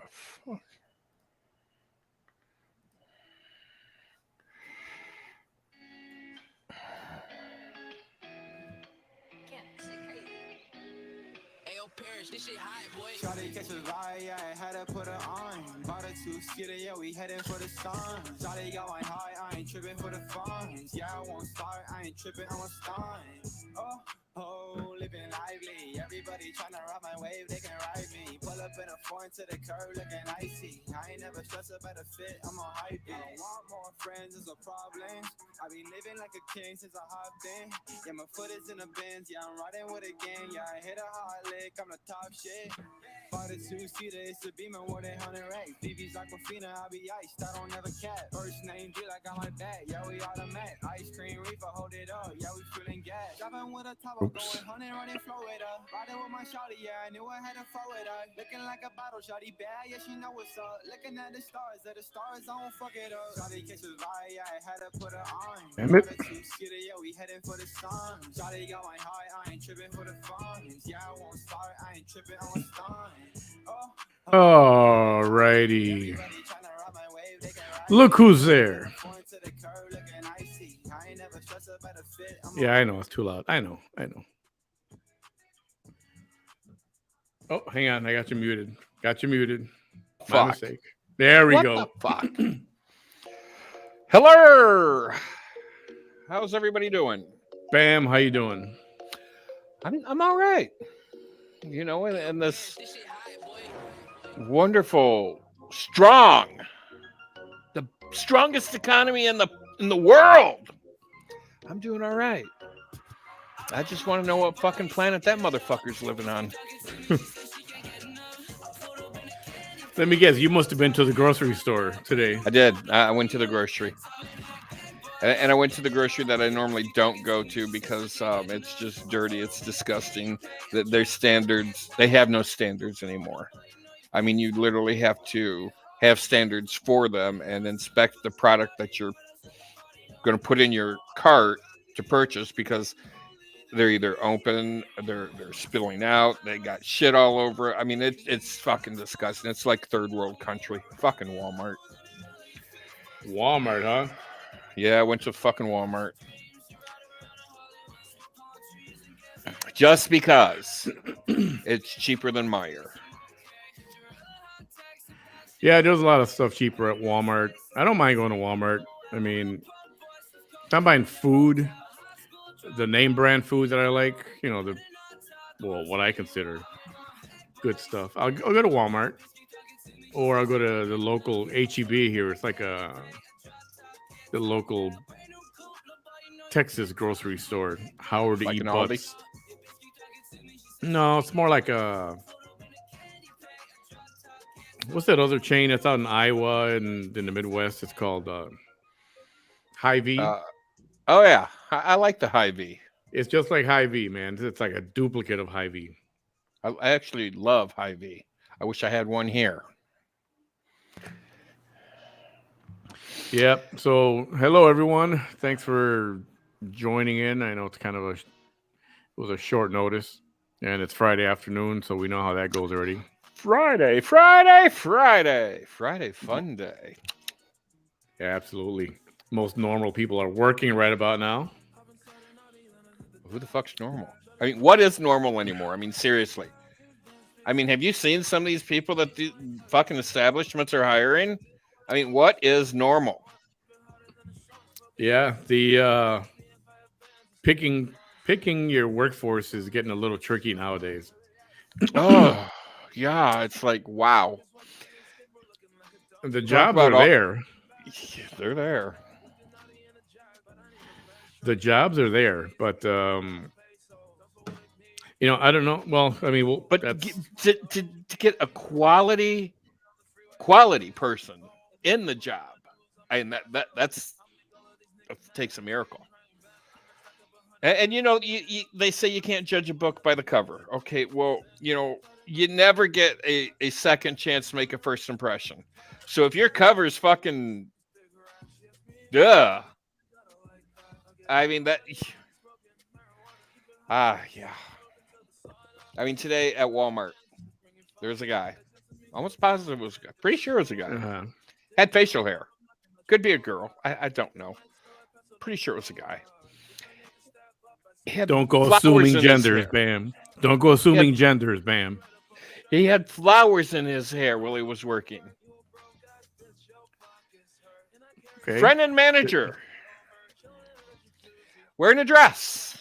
fuck. Shawty catch a vibe, yeah, I had to put her on. Bought a two-seater, yeah, we heading for the sun. Shawty got my high, I ain't tripping for the funds. Yeah, I won't start, I ain't tripping, I'm a stunt. Oh, living lively. Everybody tryna ride my wave, they can ride me. Pull up in a foreign to the curb, looking icy. I ain't never stressed about a fit, I'm on hype. I don't want more friends, it's a problem. I be living like a king since I hopped in. Yeah, my foot is in the bins, yeah, I'm riding with a gang. Yeah, I hit a hard lick, I'm the top shit. Bought a two-seater, it's a Beamer, more than 100 racks. BB's Aquafina, I be iced, I don't never cap. First name G like on my back, yeah, we automatic. Ice cream reefer, hold it up, yeah, we feeling gas. Driving with a top, I'm going 100, running Florida. Riding with my shawty, yeah, I knew I had to throw it up. Looking like a bottle, shawty bad, yeah, she know what's up. Looking at the stars, I don't fuck it up. Shawty catches vibe, yeah, I had to put her on. Damn it. Bought a two-seater, yeah, we heading for the sun. Shawty got my high, I ain't tripping for the funds. Yeah, I won't start, I ain't tripping, I'm a stunt. Alrighty. Look who's there. Yeah, I know it's too loud. I know. Oh, hang on. I got you muted. My mistake. There we go. The fuck? Hello. How's everybody doing? Bam, how you doing? I'm all right. You know, in this wonderful, strong, the strongest economy in the world. I'm doing all right. I just want to know what fucking planet that motherfucker's living on. Let me guess. You must have been to the grocery store today. I did. I went to the grocery. And I went to the grocery that I normally don't go to because it's just dirty. It's disgusting. Their standards, they have no standards anymore. I mean, you literally have to have standards for them and inspect the product that you're going to put in your cart to purchase because they're either open, they're spilling out, they got shit all over. I mean, it's fucking disgusting. It's like third world country. Fucking Walmart. Walmart, huh? Yeah, I went to fucking Walmart. Just because it's cheaper than Meijer. Yeah, there's a lot of stuff cheaper at Walmart. I don't mind going to Walmart. I mean, if I'm buying food, the name brand food that I like, you know, what I consider good stuff. I'll go to Walmart, or I'll go to the local HEB here. It's like the local Texas grocery store, Howard Like E. an Butts. Aldi? No, it's more like what's that other chain that's out in Iowa and in the Midwest? It's called Hy-Vee. Oh yeah, I like the Hy-Vee. It's just like Hy-Vee, man. It's like a duplicate of Hy-Vee. I actually love Hy-Vee. I wish I had one here. Yep. So, hello everyone. Thanks for joining in. I know it's kind of it was a short notice, and it's Friday afternoon, so we know how that goes already. Friday fun day. Yeah, absolutely. Most normal people are working right about now. Who the fuck's normal? I mean, what is normal anymore? I mean, seriously. I mean, have you seen some of these people that the fucking establishments are hiring? I mean, what is normal? Yeah, the picking your workforce is getting a little tricky nowadays. Oh, yeah, it's like, wow. The jobs are there. They're there. The jobs are there, but you know, I don't know. Well, I mean, but to get a quality person in the job, I mean that takes a miracle. And you know, they say you can't judge a book by the cover. Okay, well, you know, you never get a second chance to make a first impression. So if your cover is fucking, duh. I mean that. Yeah. I mean, today at Walmart, there's a guy. Almost positive it was a guy. Pretty sure it was a guy. Uh, Had facial hair. Could be a girl. I don't know. Pretty sure it was a guy. He had don't go flowers assuming in his genders, hair. Bam. Don't go He had assuming genders, Bam. he had flowers in his hair while he was working. Okay. Friend and manager. Wearing a dress.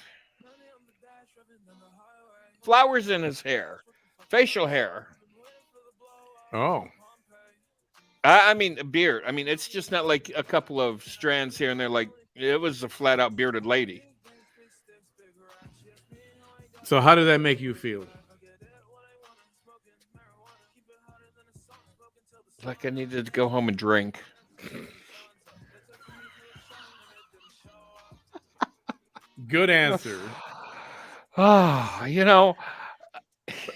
Flowers in his hair. Facial hair. Oh, I mean, a beard. I mean, it's just not like a couple of strands here and there. Like, it was a flat out bearded lady. so how did that make you feel? Like, I needed to go home and drink. Good answer. Ah, you know,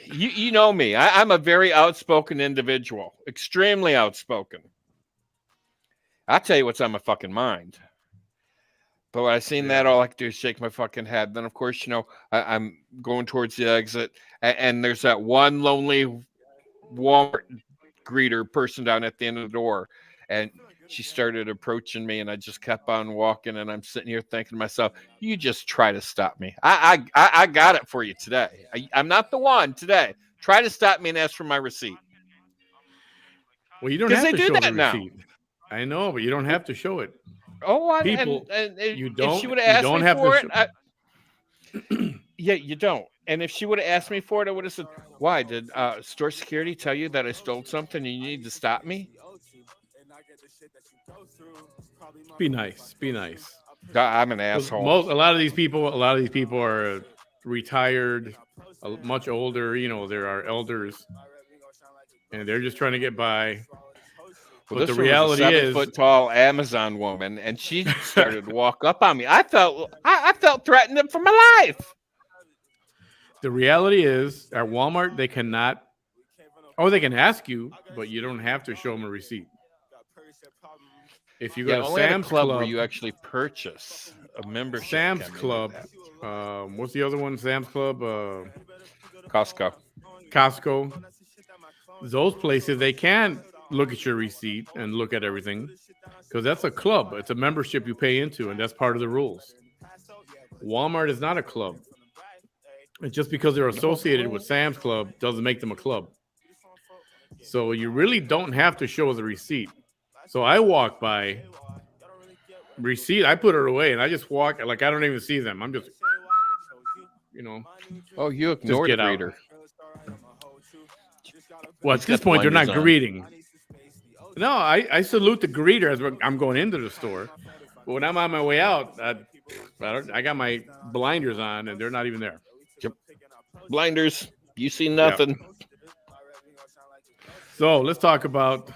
you know me. I'm a very outspoken individual, extremely outspoken. I'll tell you what's on my fucking mind. But when I seen that, all I could do is shake my fucking head. Then, of course, I'm going towards the exit, and there's that one lonely Walmart greeter person down at the end of the door, and she started approaching me, and I just kept on walking, and I'm sitting here thinking to myself, "You just try to stop me. I got it for you today. I'm not the one today. Try to stop me and ask for my receipt." Well, you don't 'Cause have they to do show the that now. receipt. I know, but you don't have to show it. Oh, People, and you if she don't. would have You asked don't me have for to. it, yeah, you don't. And if she would have asked me for it, I would have said, "Why did store security tell you that I stole something and you need to stop me?" Be nice. Be nice. I'm an 'Cause asshole. a lot of these people are retired, much older. You know, there are elders, and they're just trying to get by. Well, But the this one was a reality seven is, foot tall Amazon woman, and she started to walk up on me. I felt threatened for my life. the reality is, at Walmart they cannot. Oh, they can ask you, but you don't have to show them a receipt. If you go Yeah, to only at a Sam's club where Club, you actually purchase a membership. Sam's Can they do Club, that? what's the other one? Sam's Club, Costco. Costco. Those places they can look at your receipt and look at everything because that's a club. It's a membership you pay into, and that's part of the rules. Walmart is not a club. And just because they're associated with Sam's Club doesn't make them a club. So you really don't have to show the receipt. So I walk by receipt, I put it away, and I just walk like I don't even see them. I'm just, you know, Oh, you just ignored the get out. greeter. Well, at He's this got the point, they're not blinders on. greeting. No, I salute the greeter as I'm going into the store. But when I'm on my way out, I got my blinders on, and they're not even there. Yep. Blinders. You see Yeah. nothing. So let's talk about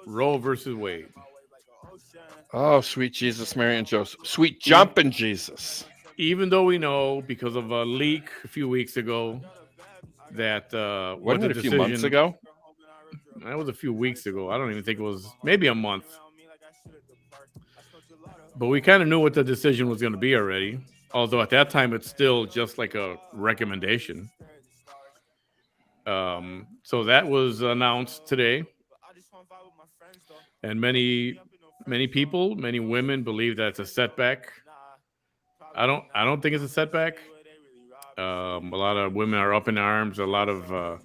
Roe versus Wade. Oh, sweet Jesus, Mary and Joseph. Sweet jumping Jesus. Even though we know because of a leak a few weeks ago that what Wasn't the it a few decision months ago? that was a few weeks ago. I don't even think it was maybe a month. But we kind of knew what the decision was going to be already. Although at that time it's still just like a recommendation. So that was announced today, and many people, many women believe that it's a setback. I don't think it's a setback. A lot of women are up in arms. A lot of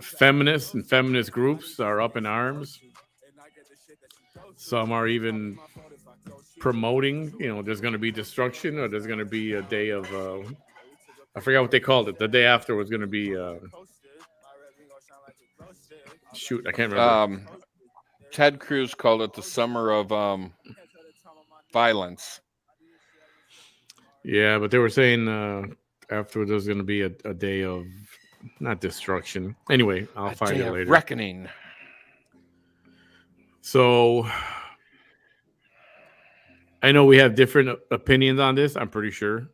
feminists and feminist groups are up in arms. Some are even promoting, there's going to be destruction, or there's going to be a day of, I forgot what they called it. The day after was going to be, shoot, I can't remember. Ted Cruz called it the summer of violence. Yeah, but they were saying afterwards there's going to be a day of, not destruction. Anyway, I'll find it later. Reckoning. So I know we have different opinions on this. I'm pretty sure.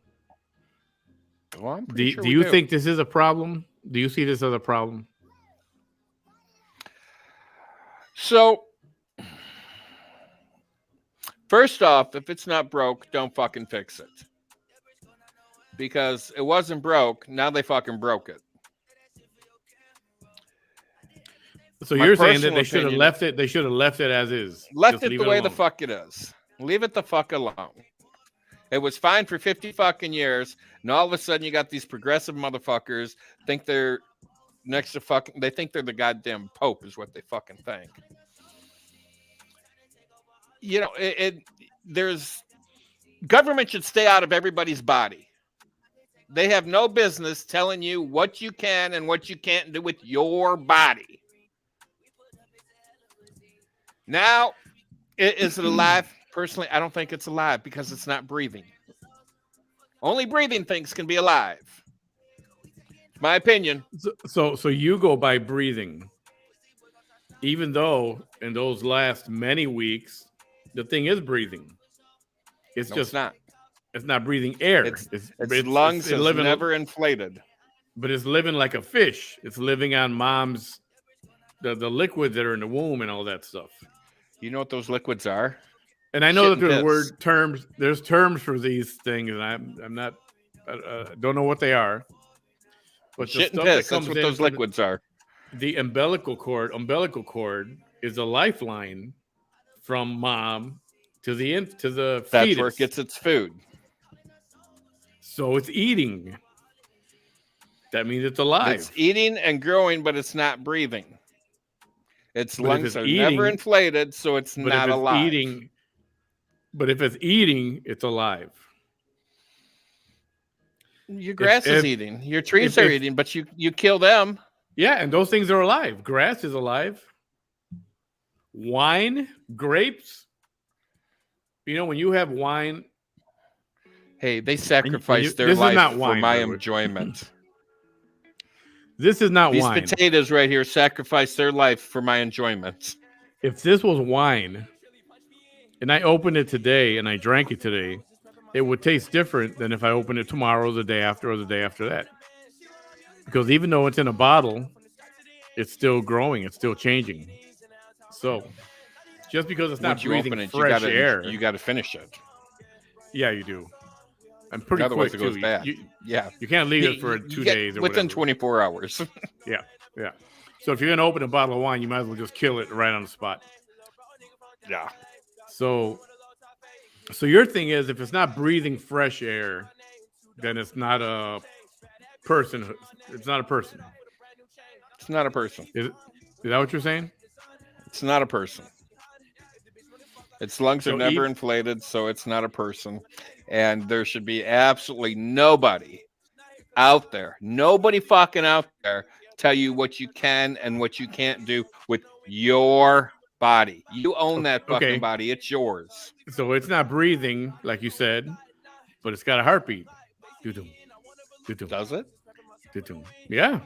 Well, I'm pretty sure do you think this is a problem? Do you see this as a problem? So, first off, if it's not broke, don't fucking fix it. Because it wasn't broke, now they fucking broke it. So My you're saying that personal they should have opinion, left it. They should have left it as is. left Just it leave the it way the alone. fuck it is. Leave it the fuck alone. It was fine for 50 fucking years, and all of a sudden you got these progressive motherfuckers think they're next to fucking. They think they're the goddamn pope, is what they fucking think. You know, there's government should stay out of everybody's body. They have no business telling you what you can and what you can't do with your body. Now, is it alive? Personally, I don't think it's alive because it's not breathing. Only breathing things can be alive. It's my opinion. So you go by breathing, even though in those last many weeks, the thing is breathing. It's No, it's just not. it's not breathing air. Its lungs has living, never inflated. but it's living like a fish. It's living on mom's the liquids that are in the womb and all that stuff. You know what those liquids are? And I know Shit that and there's piss. word terms. There's terms for these things, and I'm not don't know what they are. But the Shit and stuff piss. that That's comes what in those from liquids are. the umbilical cord is a lifeline from mom to the That's where it fetus. gets its food. So it's eating. That means it's alive. It's eating and growing, but it's not breathing. Its But if lungs it's are eating, never inflated, so it's but if not it's alive. eating, but if it's eating, it's alive. Your grass is if eating. Your trees if are eating, but you kill them. yeah, and those things are alive. Grass is alive. Wine, grapes. You know, when you have wine, Hey, they sacrificed their this is life not for wine, my by the way. enjoyment. This is not These wine. potatoes right here sacrificed their life for my enjoyment. If this was wine, and I opened it today and I drank it today, it would taste different than if I opened it tomorrow, the day after, or the day after that. Because even though it's in a bottle, it's still growing, it's still changing. So just because it's not Once you breathing open it, fresh air, you gotta finish it. yeah, you do. I'm pretty Otherwise, quick it goes too. bad. Yeah, You can't leave it for You 2 get days or within whatever. 24 hours. Yeah. So if you're gonna open a bottle of wine, you might as well just kill it right on the spot. Yeah. So your thing is, if it's not breathing fresh air, then it's not a person. It's not a person. It's not a person. Is that what you're saying? It's not a person. Its lungs are So never inflated, so it's not a person. And there should be absolutely nobody out there, nobody fucking out there, tell you what you can and what you can't do with your body. You own that fucking Okay. body. It's yours. So it's not breathing, like you said, but it's got a heartbeat. Doo-dum, doo-dum, Does it? doo-dum. Yeah.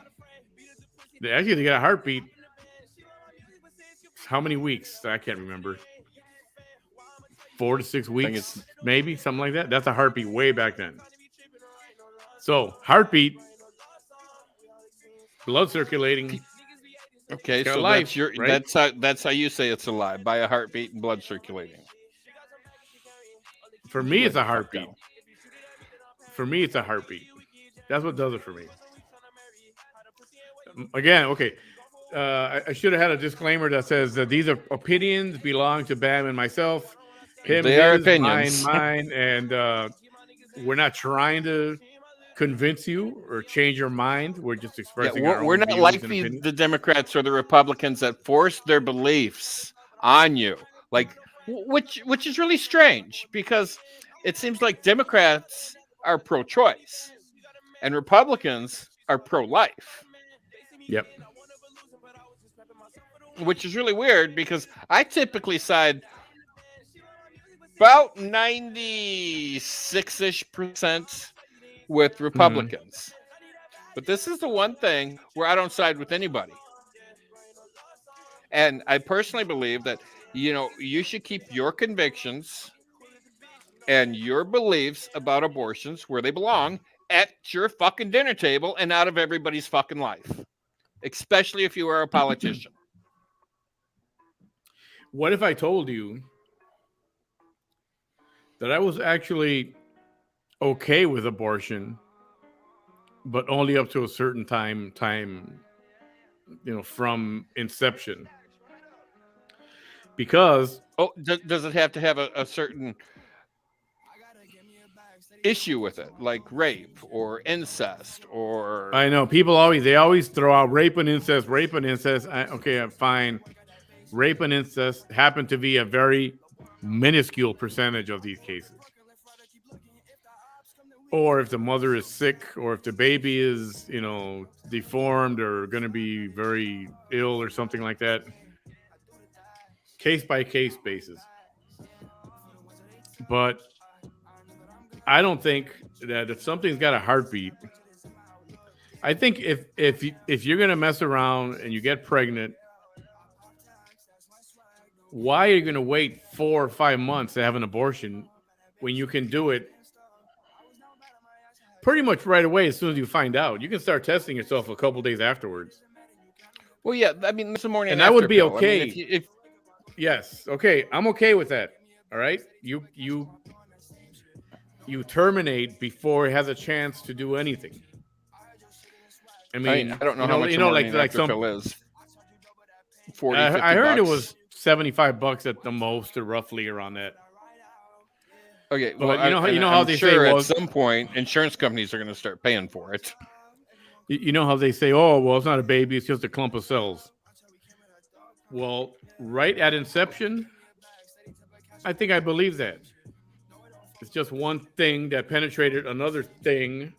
Actually, they got a heartbeat. How many weeks? I can't remember. 4 to 6 weeks, maybe something like that. That's a heartbeat way back then. So heartbeat, blood circulating. Okay, so life, that's your right? that's how you say it's alive, by a heartbeat and blood circulating. For me, it's a Fuck heartbeat. no. For me, it's a heartbeat. That's what does it for me. Again, okay. I should have had a disclaimer that says that these are opinions belong to Bam and myself. Him, They are his, opinions. mine, and we're not trying to convince you or change your mind. We're just Yeah, expressing our we're own not views like and opinions. the Democrats or the Republicans that force their beliefs on you, like which is really strange because it seems like Democrats are pro-choice and Republicans are pro-life, Yep. which is really weird because I typically side about 96-ish% with Republicans. But this is the one thing where I don't side with anybody. And I personally believe that, you should keep your convictions and your beliefs about abortions where they belong at your fucking dinner table and out of everybody's fucking life, especially if you are a politician. What if I told you that I was actually okay with abortion, but only up to a certain time from inception. Because Oh, does it have to have a certain issue with it, like rape or incest or? I know people always throw out rape and incest, rape and incest. Okay, I'm fine. Rape and incest happen to be a very minuscule percentage of these cases. Or if the mother is sick, or if the baby is, deformed or going to be very ill or something like that, case by case basis. But I don't think that if something's got a heartbeat, I think if you're going to mess around and you get pregnant, why are you going to wait 4 or 5 months to have an abortion when you can do it pretty much right away as soon as you find out? You can start testing yourself a couple days afterwards. Well, yeah, I mean, there's a morning And after that would be pill. okay. I mean, if Yes. Okay. I'm okay with that. All right. You terminate before it has a chance to do anything. I mean, I don't know how much a morning like after some. pill is. 40, 50 I heard bucks. it was $75 at the most, or roughly around that. Okay, But well, how I'm they sure say, at well, some point insurance companies are going to start paying for it. you know how they say, oh, well, it's not a baby, it's just a clump of cells. Well, right at inception, I think I believe that. It's just one thing that penetrated another thing,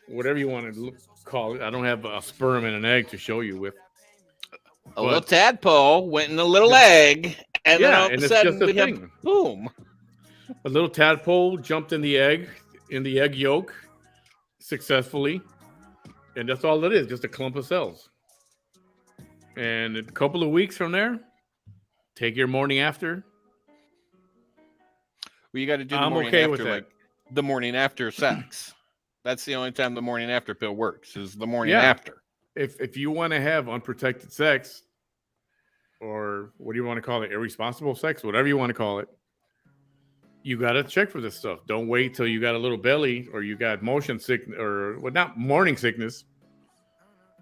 whatever you want to call it. I don't have a sperm and an egg to show you with. A little tadpole went in a little egg, and then all of and a it's just sudden a we have thing. boom. A little tadpole jumped in the egg yolk successfully, and that's all it is, just a clump of cells. And a couple of weeks from there, take your morning after. Well, you got to do the I'm morning okay after, with that. like the morning after sex. That's the only time the morning after pill works, is the morning Yeah. after. If you want to have unprotected sex, or what do you want to call it, irresponsible sex, whatever you want to call it, you got to check for this stuff. Don't wait till you got a little belly or you got motion sickness, or not morning sickness,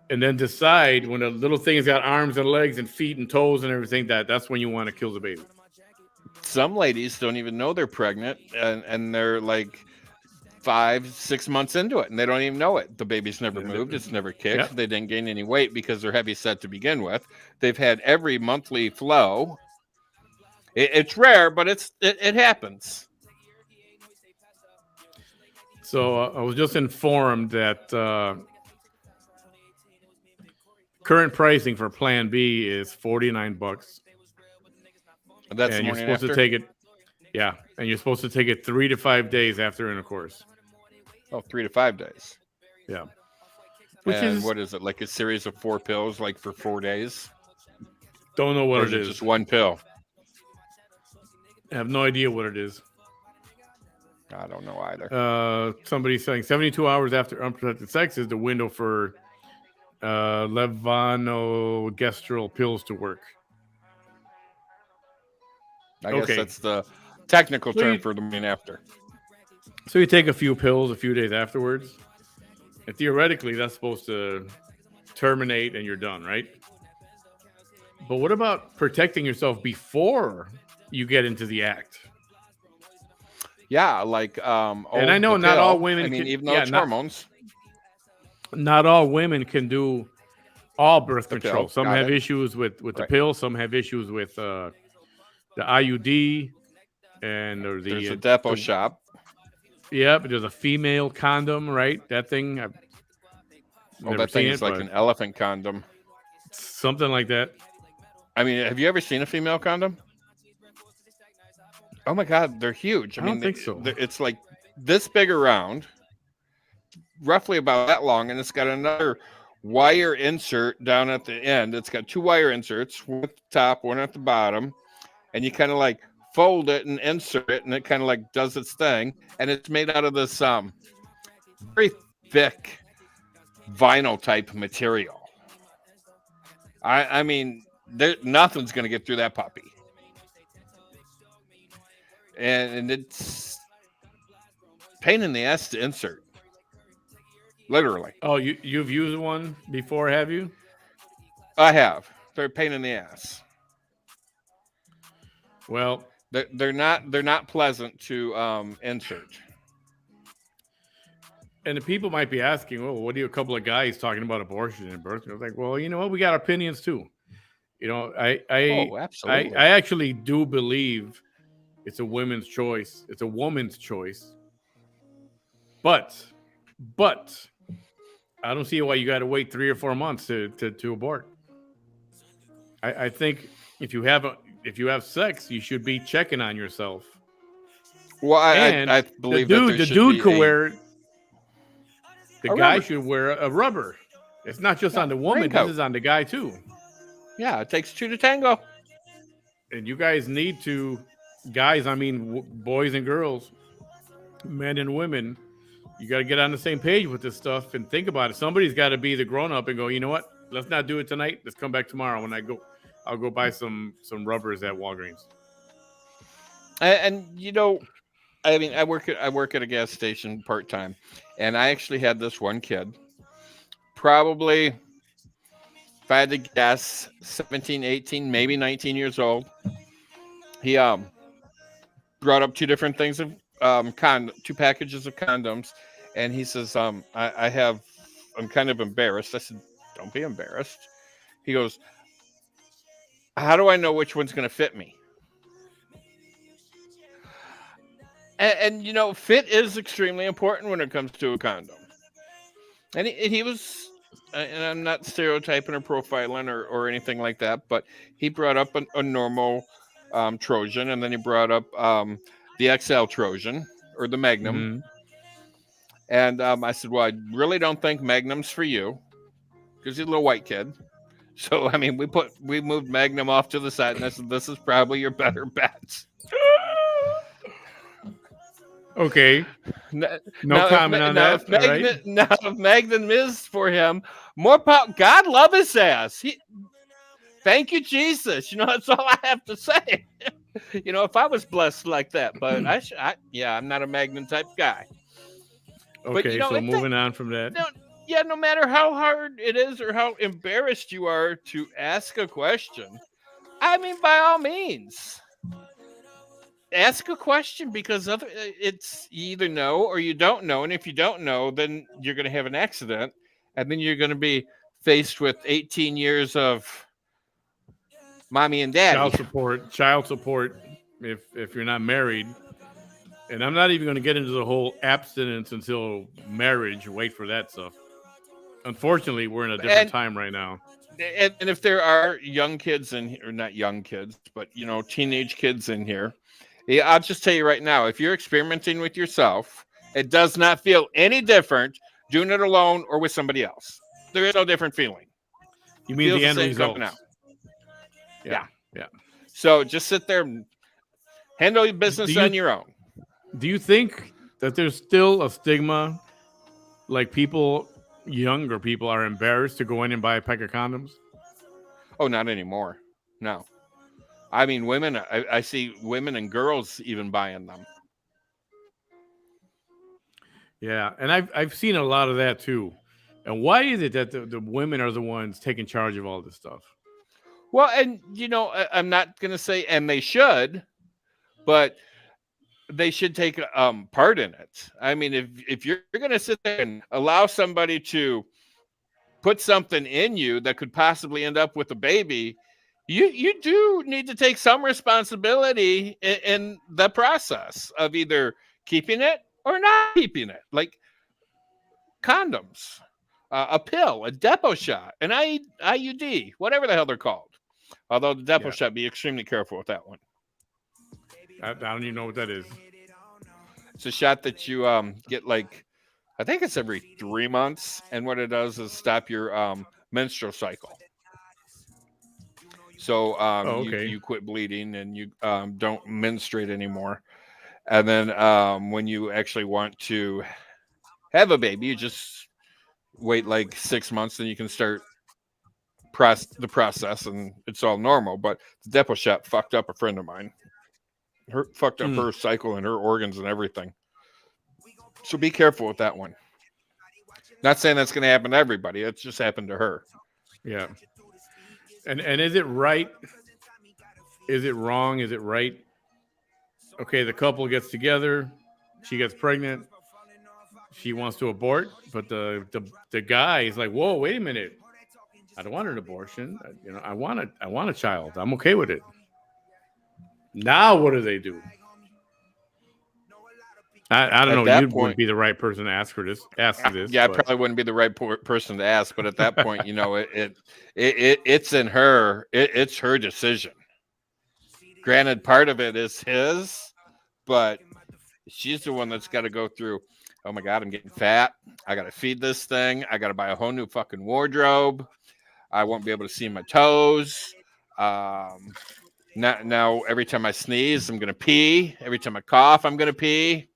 and then decide when a little thing's got arms and legs and feet and toes and everything, that's when you want to kill the baby. Some ladies don't even know they're pregnant, and they're like 5-6 months into it, and they don't even know it. The baby's never moved. It's never kicked. Yep. They didn't gain any weight because they're heavy set to begin with. They've had every monthly flow. It's rare, but it happens. So I was just informed that current pricing for Plan B is $49. And that's and the you're morning supposed after? to take it. Yeah, and you're supposed to take it 3 to 5 days after intercourse. Oh, 3 to 5 days. Yeah. What is it, like a series of 4 pills, like for 4 days? Don't know what Or is it just one pill? I have no idea what it is. I don't know either. Somebody's saying 72 hours after unprotected sex is the window for levonorgestrel pills to work. I guess that's the technical term for the morning after. So you take a few pills a few days afterwards, and theoretically that's supposed to terminate and you're done, right? But what about protecting yourself before you get into the act? Yeah, like and I know not all women. I mean, can, even though it's hormones, not all women can do all birth control. Pill. Some have issues with the pill. Some have issues with the IUD, and or there's a depot shop. Yeah, but there's a female condom, right? That thing. That thing is like an elephant condom. Something like that. I mean, have you ever seen a female condom? Oh my God, they're huge. I don't think so. It's like this big around, roughly about that long, and it's got another wire insert down at the end. It's got 2 wire inserts, one at the top, one at the bottom, and you kind of like fold it and insert it, and it kind of like does its thing. And it's made out of this very thick vinyl type material. I mean, nothing's going to get through that puppy. And it's pain in the ass to insert. Literally. Oh, you've used one before, have you? I have. They're a pain in the ass. Well, They're not pleasant to insert. and the people might be asking, well, what are you, a couple of guys talking about abortion and birth? I was like, well, you know what? We got opinions too. You know, Oh, I absolutely. actually do believe it's a women's choice. It's a woman's choice. But, but I don't see why you got to wait 3 or 4 months to abort. I think if you have sex, you should be checking on yourself. Well, And I believe that there the should dude be could wear the a guy rubber, should wear a rubber. It's not just yeah, on the woman. This raincoat. is on the guy too. Yeah, it takes two to tango. And you guys need to, guys. I mean, boys and girls, men and women. You got to get on the same page with this stuff and think about it. Somebody's got to be the grown up and go. You know what? Let's not do it tonight. Let's come back tomorrow when I go. I'll go buy some rubbers at Walgreens. And I mean, I work at a gas station part time, and I actually had this one kid, probably if I had to guess, 17, 18, maybe 19 years old. He brought up two different things of two packages of condoms, and he says, I'm kind of embarrassed. I said, don't be embarrassed. He goes, how do I know which one's going to fit me? And fit is extremely important when it comes to a condom. And he was, and I'm not stereotyping or profiling or anything like that, but he brought up a normal Trojan, and then he brought up the XL Trojan or the Magnum. Mm-hmm. And I said, well, I really don't think Magnum's for you because he's a little white kid. So I mean, we moved Magnum off to the side, and I said, this is probably your better bet. Okay. Now, No comment on now that. if All right. Magnum is for him, more power. God love his ass. Thank you, Jesus. That's all I have to say. If I was blessed like that, but yeah, I'm not a Magnum type guy. But Okay. So moving on from that. no, yeah, no matter how hard it is or how embarrassed you are to ask a question, I mean, by all means, ask a question because it's you either know or you don't know, and if you don't know, then you're going to have an accident, and then you're going to be faced with 18 years of mommy and daddy. Child support. If you're not married, and I'm not even going to get into the whole abstinence until marriage. Wait for that stuff. Unfortunately, we're in a different and time right now. and if there are young kids in here, or not young kids, but teenage kids in here, yeah, I'll just tell you right now, if you're experimenting with yourself, it does not feel any different doing it alone or with somebody else. There is no different feeling. You It mean feels the the end same result? coming out. Yeah. Yeah. Yeah. So just sit there and handle your Do business you on your own. do you think that there's still a stigma, like younger people are embarrassed to go in and buy a pack of condoms? Oh, not anymore. No. I mean, women, I see women and girls even buying them. Yeah, and I've seen a lot of that too. And why is it that the women are the ones taking charge of all this stuff? Well, and, I'm not going to say, and they should, but they should take part in it. I mean, if you're going to sit there and allow somebody to put something in you that could possibly end up with a baby, you do need to take some responsibility in the process of either keeping it or not keeping it, like condoms, a pill, a depot shot, an IUD, whatever the hell they're called. Although the depot Yeah, shot, be extremely careful with that one. I don't even know what that is. It's a shot that you get, like, I think it's every 3 months, and what it does is stop your menstrual cycle. So Oh, you okay. you quit bleeding and you don't menstruate anymore. And then when you actually want to have a baby, you just wait like 6 months, and you can start the process, and it's all normal. But the depot shot fucked up a friend of mine. Fucked up Mm, her cycle and her organs and everything. So be careful with that one. Not saying that's going to happen to everybody. It's just happened to her. yeah. And is it right? Is it wrong? Is it right? Okay, the couple gets together, she gets pregnant, she wants to abort, but the guy is like, "Whoa, wait a minute! I don't want an abortion. I want a child. I'm okay with it." Now, what do they do? I don't At know. that You point, wouldn't be the right person to ask for this. Ask this, yeah, I but probably wouldn't be the right person to ask, but at that point, it's in her. It's her decision. Granted, part of it is his, but she's the one that's got to go through. Oh my God, I'm getting fat. I got to feed this thing. I got to buy a whole new fucking wardrobe. I won't be able to see my toes. Um, now, every time I sneeze, I'm gonna pee. Every time I cough, I'm gonna pee.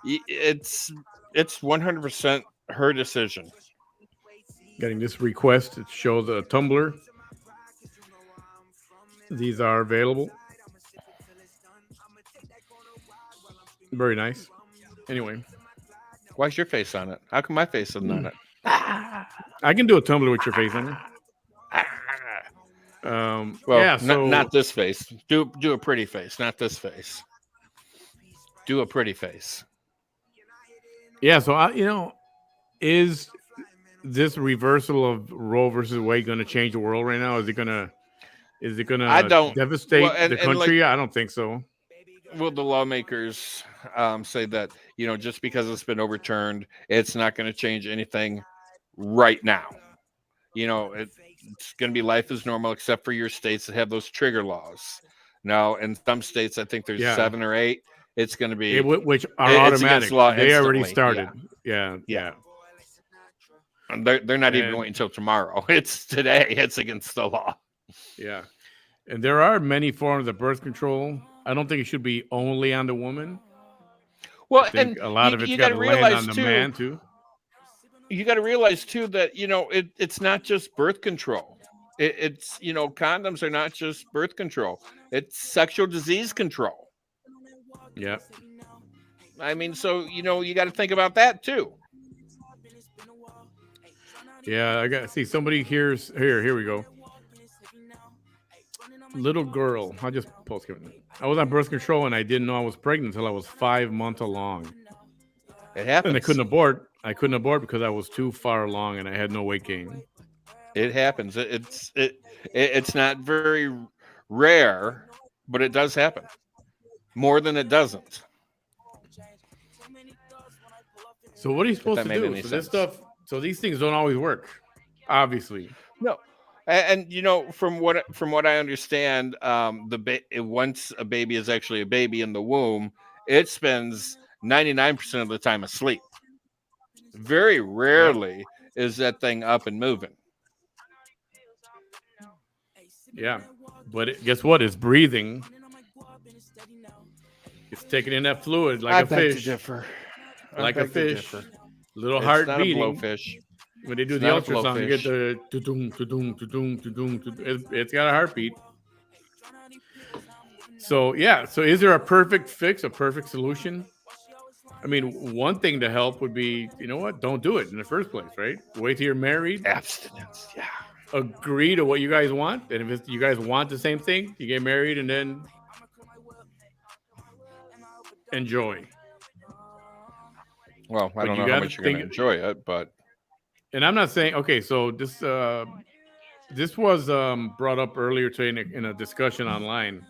It's 100% her decision. getting this request to show the Tumblr. These are available. Very nice. Anyway, Why's your face on it? How come my face isn't on it? I can do a Tumblr with your face on it. Well, Yeah. So not this face. Do a pretty face, not this face. Do a pretty face. yeah. So is this reversal of Roe versus Wade going to change the world right now? Is it gonna I don't. devastate Well, the and like, country? I don't think so. will the lawmakers say that just because it's been overturned, it's not going to change anything right now? It's going to be life as normal, except for your states that have those trigger laws. Now, in some states, I think there's Yeah. 7 or 8. It's going to be Which are it's automatic. against the law They already instantly. started. Yeah. Yeah. And they're not even And- waiting until tomorrow. It's today. It's against the law. Yeah. And there are many forms of birth control. I don't think it should be only on the woman. Well, I think and a lot of it's you got got to to land realize on the too. man too. You got to realize too that it's not just birth control. It's condoms are not just birth control. It's sexual disease control. Yeah. I mean, so you got to think about that too. Yeah, I got see somebody here's here we go. Little girl, I just post it. I was on birth control and I didn't know I was pregnant until I was 5 months along. It happens. And I couldn't abort. I couldn't abort because I was too far along and I had no weight gain. It happens. It's not very rare, but it does happen. More than it doesn't. So what are you supposed that to made do? any So this sense. stuff, so these things don't always work. Obviously. No, and from what I understand, once a baby is actually a baby in the womb, it spends 99% of the time asleep. Very rarely is that thing up and moving. Yeah. But guess what? It's breathing. It's taking in that fluid like a beg to fish. differ. I Like a beg to fish. differ. Little It's heart not a beating. blowfish. When they do It's the not a ultrasound, you get blowfish. the to-doom, to-doom, to-doom, to-doom, to-doom. It's got a heartbeat. So yeah, so is there a perfect fix, a perfect solution? I mean, one thing to help would be, you know what? Don't do it in the first place, right? Wait till you're married. Abstinence. Yeah. Agree to what you guys want, and if you guys want the same thing, you get married and then enjoy. Well, I But don't you know how gotta much you're going to think- enjoy it, but And I'm not saying okay. So this was brought up earlier today in a discussion online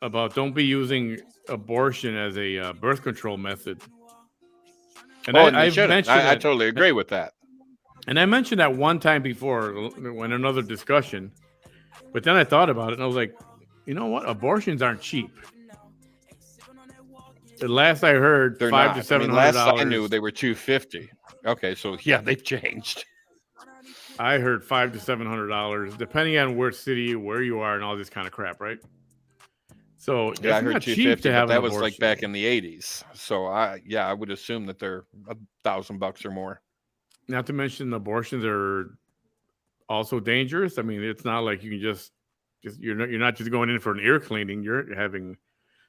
about don't be using abortion as a birth control method. And and they I've shouldn't. mentioned I that, totally agree with that. and I mentioned that one time before when another discussion, but then I thought about it and I was like, you know what? Abortions aren't cheap. The last I heard, They're $500 not. to I mean, $700. last I knew, they were $250. Okay, so yeah, they've changed. I heard $500 to $700, depending on where city, where you are, and all this kind of crap, right? So Yeah, I it's heard not cheap 250, to but have that an was like abortion. back in the 80s. So I would assume that they're $1,000 or more. Not to mention abortions are also dangerous. I mean, it's not like you can just you're not just going in for an ear cleaning. You're having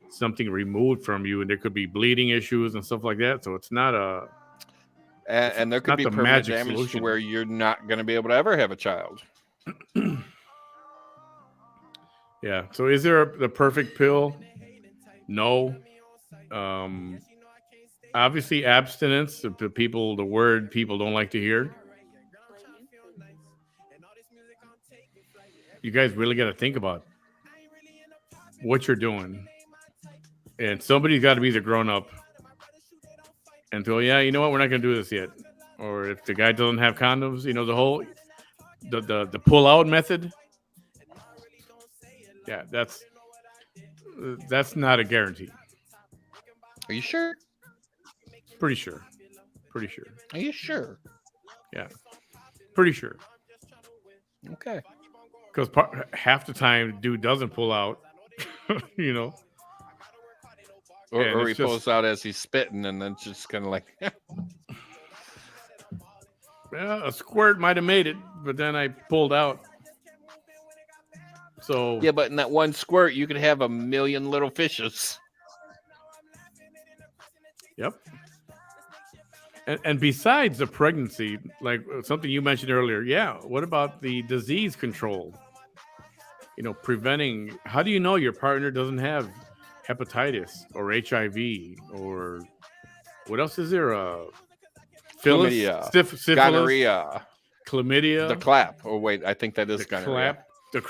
something removed from you, and there could be bleeding issues and stuff like that. So it's not And there could not be the permanent magic damage solution. to where you're not going to be able to ever have a child. Yeah. So is there the perfect pill? No. Um, Obviously, abstinence. The people, the word people don't like to hear. You guys really got to think about what you're doing, and somebody's got to be the grown up and go, yeah, you know what, we're not going to do this yet. Or if the guy doesn't have condoms, the whole the pull out method. Yeah, that's not a guarantee. Are you sure? Pretty sure. Pretty sure. Are you sure? Yeah, pretty sure. Okay. Because half the time, dude doesn't pull out. you know, and Or it's he just pulls out as he's spitting, and then it's just kind of like, a squirt might have made it, but then I pulled out. So yeah, but in that one squirt, you could have a million little fishes. yep. And besides the pregnancy, like something you mentioned earlier, yeah. What about the disease control? Preventing. How do you know your partner doesn't have hepatitis or HIV or what else is there? Chlamydia, Syphilis, gonorrhea, the chlamydia, clap. Oh wait, I think that the is gonorrhea. clap, the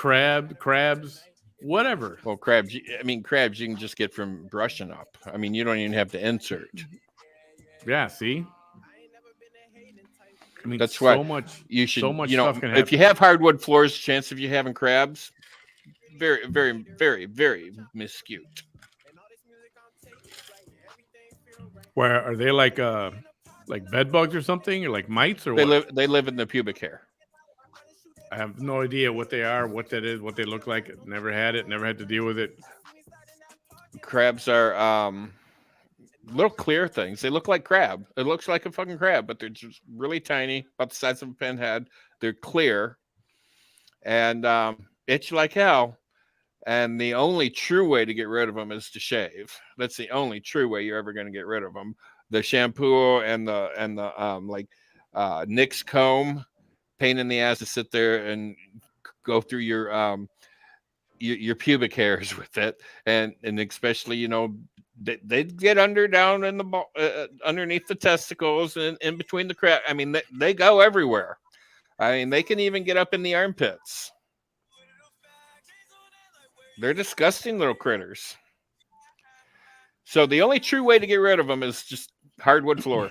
crabs, whatever. Well, crabs. I mean, crabs you can just get from brushing up. I mean, you don't even have to insert. Yeah, see. I mean, That's why you so should, much stuff can if happen. you have hardwood floors, chance of you having crabs, very, very, very, very minuscule. Where are they like bed bugs or something, or like mites or They what? live in the pubic hair. I have no idea what they are, what that is, what they look like. Never had it, never had to deal with it. Crabs are little clear things. They look like crab. It looks like a fucking crab, but they're just really tiny, about the size of a pinhead. They're clear and itch like hell. And the only true way to get rid of them is to shave. That's the only true way you're ever going to get rid of them. The shampoo and the Nick's comb, pain in the ass to sit there and go through your pubic hairs with it, and especially they get down in the underneath the testicles and in between the crap. I mean they go everywhere. I mean they can even get up in the armpits. They're disgusting little critters. So the only true way to get rid of them is just hardwood floor.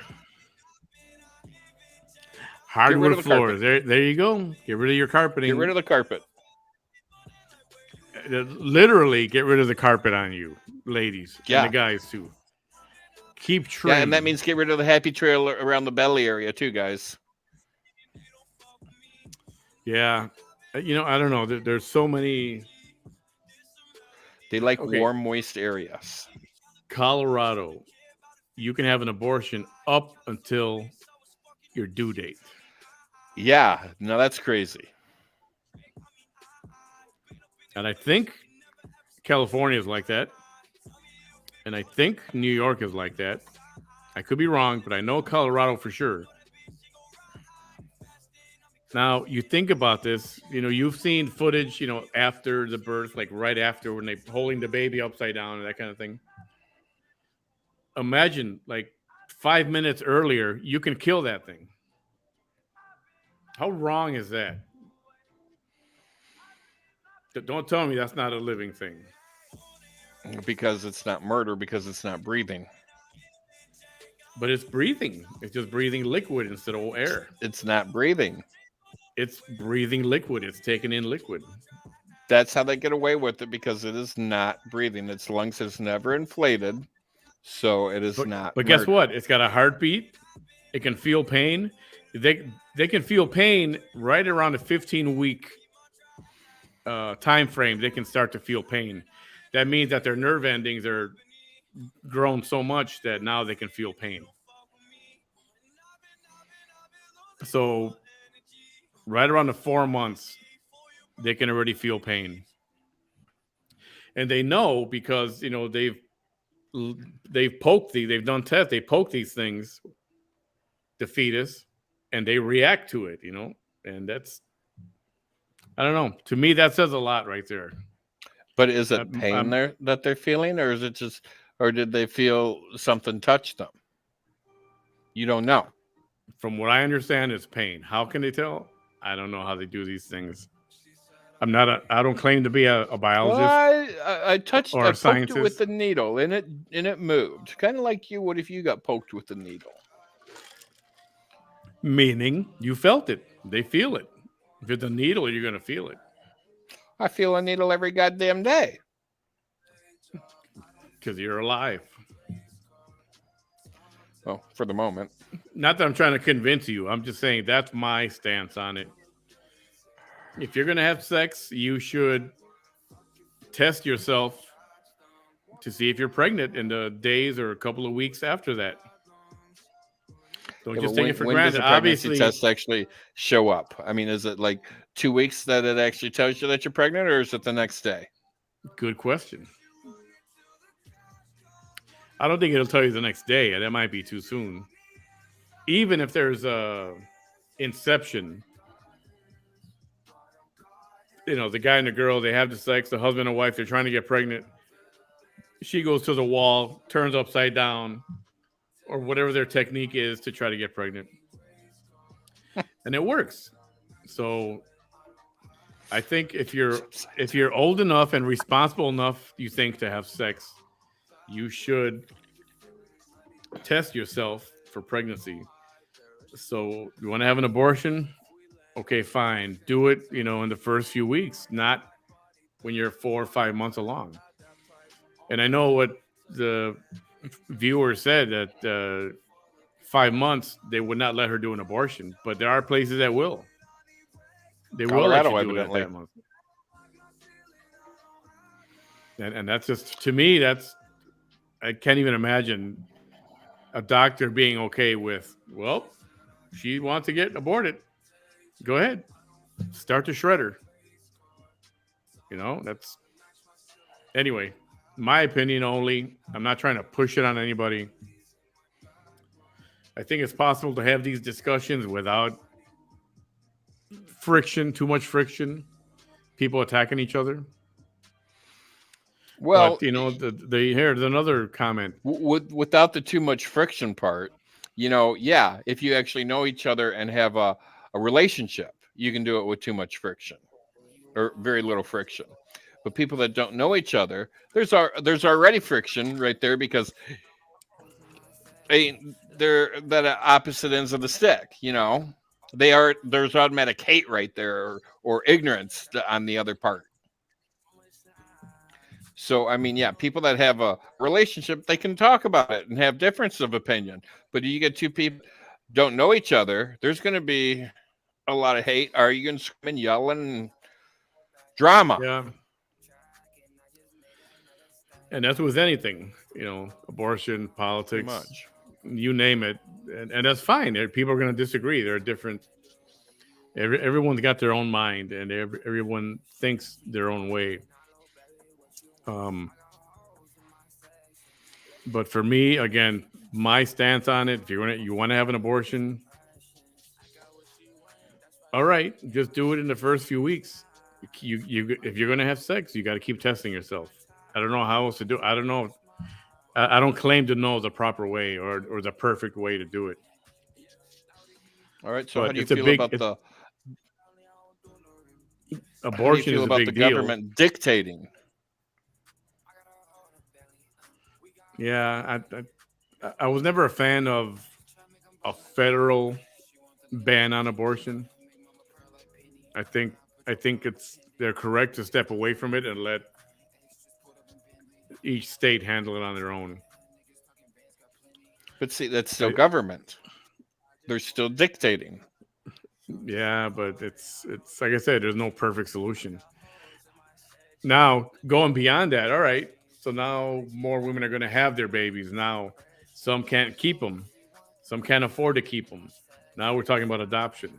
Hardwood floors. There you go. Get rid of your carpeting. Get rid of the carpet. Literally, get rid of the carpet on you, ladies, and the guys too. Keep trim. Yeah, and that means get rid of the happy trail around the belly area too, guys. Yeah, I don't know. There's so many. They like warm, moist areas. Colorado, you can have an abortion up until your due date. Yeah, no, that's crazy. And I think California is like that. And I think New York is like that. I could be wrong, but I know Colorado for sure. Now, you think about this, you've seen footage, after the birth, like right after when they're holding the baby upside down and that kind of thing. Imagine, like 5 minutes earlier, you can kill that thing. How wrong is that? Don't tell me that's not a living thing. Because it's not murder, because it's not breathing. But it's breathing. It's just breathing liquid instead of air. It's not breathing. It's breathing liquid. It's taking in liquid. That's how they get away with it, because it is not breathing. Its lungs is never inflated, so it is not. But guess what? It's got a heartbeat. It can feel pain. They can feel pain right around a 15-week time frame. They can start to feel pain. That means that their nerve endings are grown so much that now they can feel pain. So right around the 4 months, they can already feel pain. And they know because, they've poked they've done tests, they poke these things, the fetus, and they react to it, and I don't know. To me, that says a lot right there. But is it I'm, pain I'm, there that they're feeling, or is it just, or did they feel something touch them? You don't know. from what I understand, it's pain. How can they tell? I don't know how they do these things. I'm not. I don't claim to be a Well, biologist I or a poked it with scientist. the needle, and it moved, kind of like you would if you got poked with the needle. Meaning, you felt it. They feel it. If it's a needle, you're gonna feel it I feel a needle every goddamn day. because you're alive. Well, for the moment. Not that I'm trying to convince you. I'm just saying that's my stance on it. If you're gonna have sex, you should test yourself to see if you're pregnant in the days or a couple of weeks after that. Don't Yeah, but just take it for when does granted. a pregnancy Obviously, test actually show up? I mean, is it like 2 weeks that it actually tells you that you're pregnant, or is it the next day? good question. I don't think it'll tell you the next day, and that might be too soon. Even if there's a inception, the guy and the girl, they have the sex, the husband and wife, they're trying to get pregnant. She goes to the wall, turns upside down, or whatever their technique is to try to get pregnant, and it works. So I think if you're old enough and responsible enough, you think to have sex, you should test yourself for pregnancy. So you want to have an abortion? Okay, fine. Do it, in the first few weeks, not when you're 4 or 5 months along. And I know what the viewer said that 5 months they would not let her do an abortion, but there are places that will. They will let you Colorado, do it at evidently. that month. And that's just, to me, I can't even imagine a doctor being okay with, well, she wants to get aborted. Go ahead. Start the shredder. That's anyway, my opinion only. I'm not trying to push it on anybody. I think it's possible to have these discussions without friction, too much friction, people attacking each other. Well, But here's another comment. without the too much friction part, yeah, if you actually know each other and have a relationship, you can do it with too much friction or very little friction. But people that don't know each other, there's already friction right there because they're the opposite ends of the stick. There's automatic hate right there, or ignorance on the other part. So I mean, yeah, people that have a relationship, they can talk about it and have difference of opinion. But you get two people don't know each other, there's going to be a lot of hate. Are you going to scream and yell and drama? Yeah. And that's with anything, abortion, Pretty politics, much. you name it. And that's fine. People are going to disagree. They're different. Everyone's got their own mind, and everyone thinks their own way. Um, but for me, again, my stance on it: if you want to have an abortion, all right, just do it in the first few weeks. If you're going to have sex, you got to keep testing yourself. I don't know how else to do it. I don't know. I don't claim to know the proper way or the perfect way to do it. All right. So But it's a big how do you abortion feel is a about the big deal. government dictating? Yeah, I was never a fan of a federal ban on abortion. I think I think they're correct to step away from it and let each state handle it on their own. But see, that's still I, government. They're still dictating. yeah, but it's like I said, there's no perfect solution. Now going beyond that, all right. So now more women are going to have their babies. Now some can't keep them. Some can't afford to keep them. Now we're talking about adoption.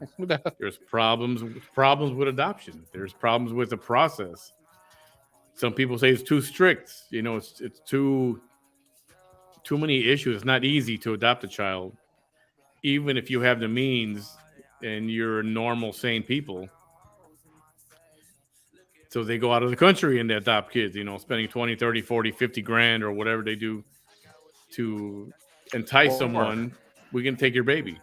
There's problems with adoption. There's problems with the process. Some people say it's too strict. It's too many issues. It's not easy to adopt a child, even if you have the means and you're normal, sane people. So they go out of the country and they adopt kids, spending 20, 30, 40, 50 grand or whatever they do to entice Or more. someone. We can take your baby.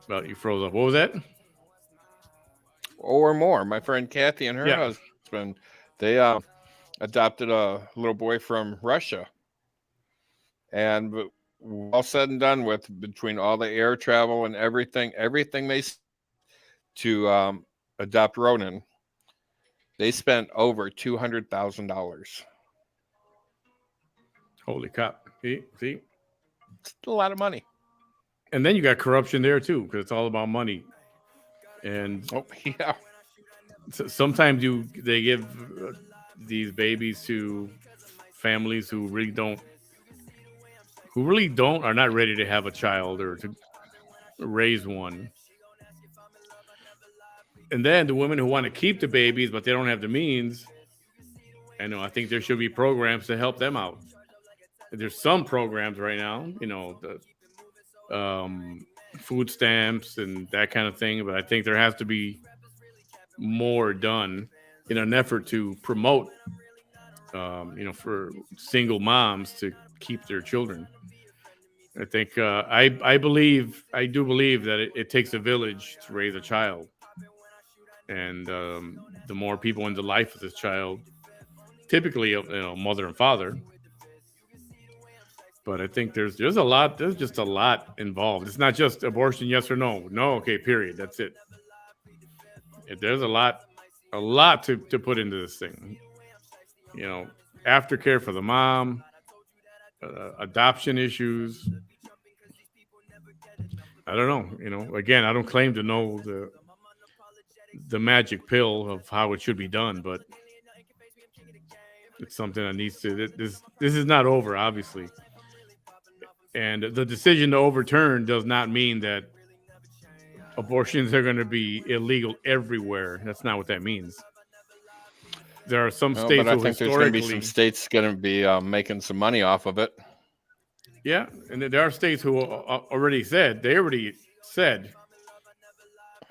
Well, you froze up. What was that? Or more. My friend Kathy and her Yeah. husband, they adopted a little boy from Russia. And all said and done with, between all the air travel and everything they to adopt Ronan, they spent over $200,000. Holy crap. See? It's a lot of money. And then you got corruption there too, because it's all about money. And Oh yeah, sometimes they give these babies to families who really don't are not ready to have a child or to raise one. And then the women who want to keep the babies but they don't have the means, I think there should be programs to help them out. There's some programs right now, the food stamps and that kind of thing, but I think there has to be more done in an effort to promote, for single moms to keep their children. I think I do believe that it takes a village to raise a child, and the more people in the life of this child, typically mother and father. But I think there's just a lot involved. It's not just abortion, yes or no. No, okay, period. That's it. There's a lot to put into this thing. Aftercare for the mom, adoption issues. I don't know. Again, I don't claim to know the magic pill of how it should be done, but it's something that needs to. This is not over, obviously, and the decision to overturn does not mean that abortions are going to be illegal everywhere. That's not what that means. There are some no, but states I who think there's going to be some historically, states going to be making some money off of it. yeah, and there are states who already said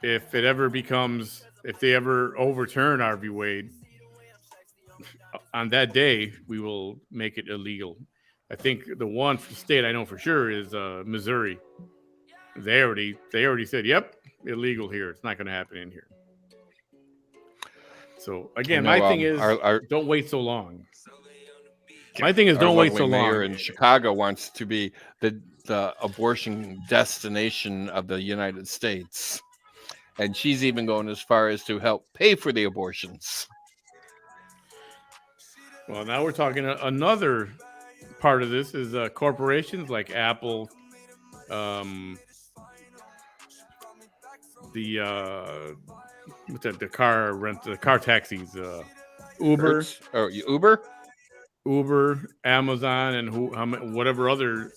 if they ever overturn Roe v. Wade, on that day we will make it illegal. I think the one state I know for sure is Missouri. They already said, "Yep, illegal here. It's not going to happen in here." So again, I know, my thing is, our don't wait so long. My thing is, don't wait so lovely mayor long. in Chicago wants to be the abortion destination of the United States, and she's even going as far as to help pay for the abortions. Well, now we're talking another part of this is corporations like Apple, um, the what's that? The car taxis, Uber, Hertz or Uber? Amazon, and whatever other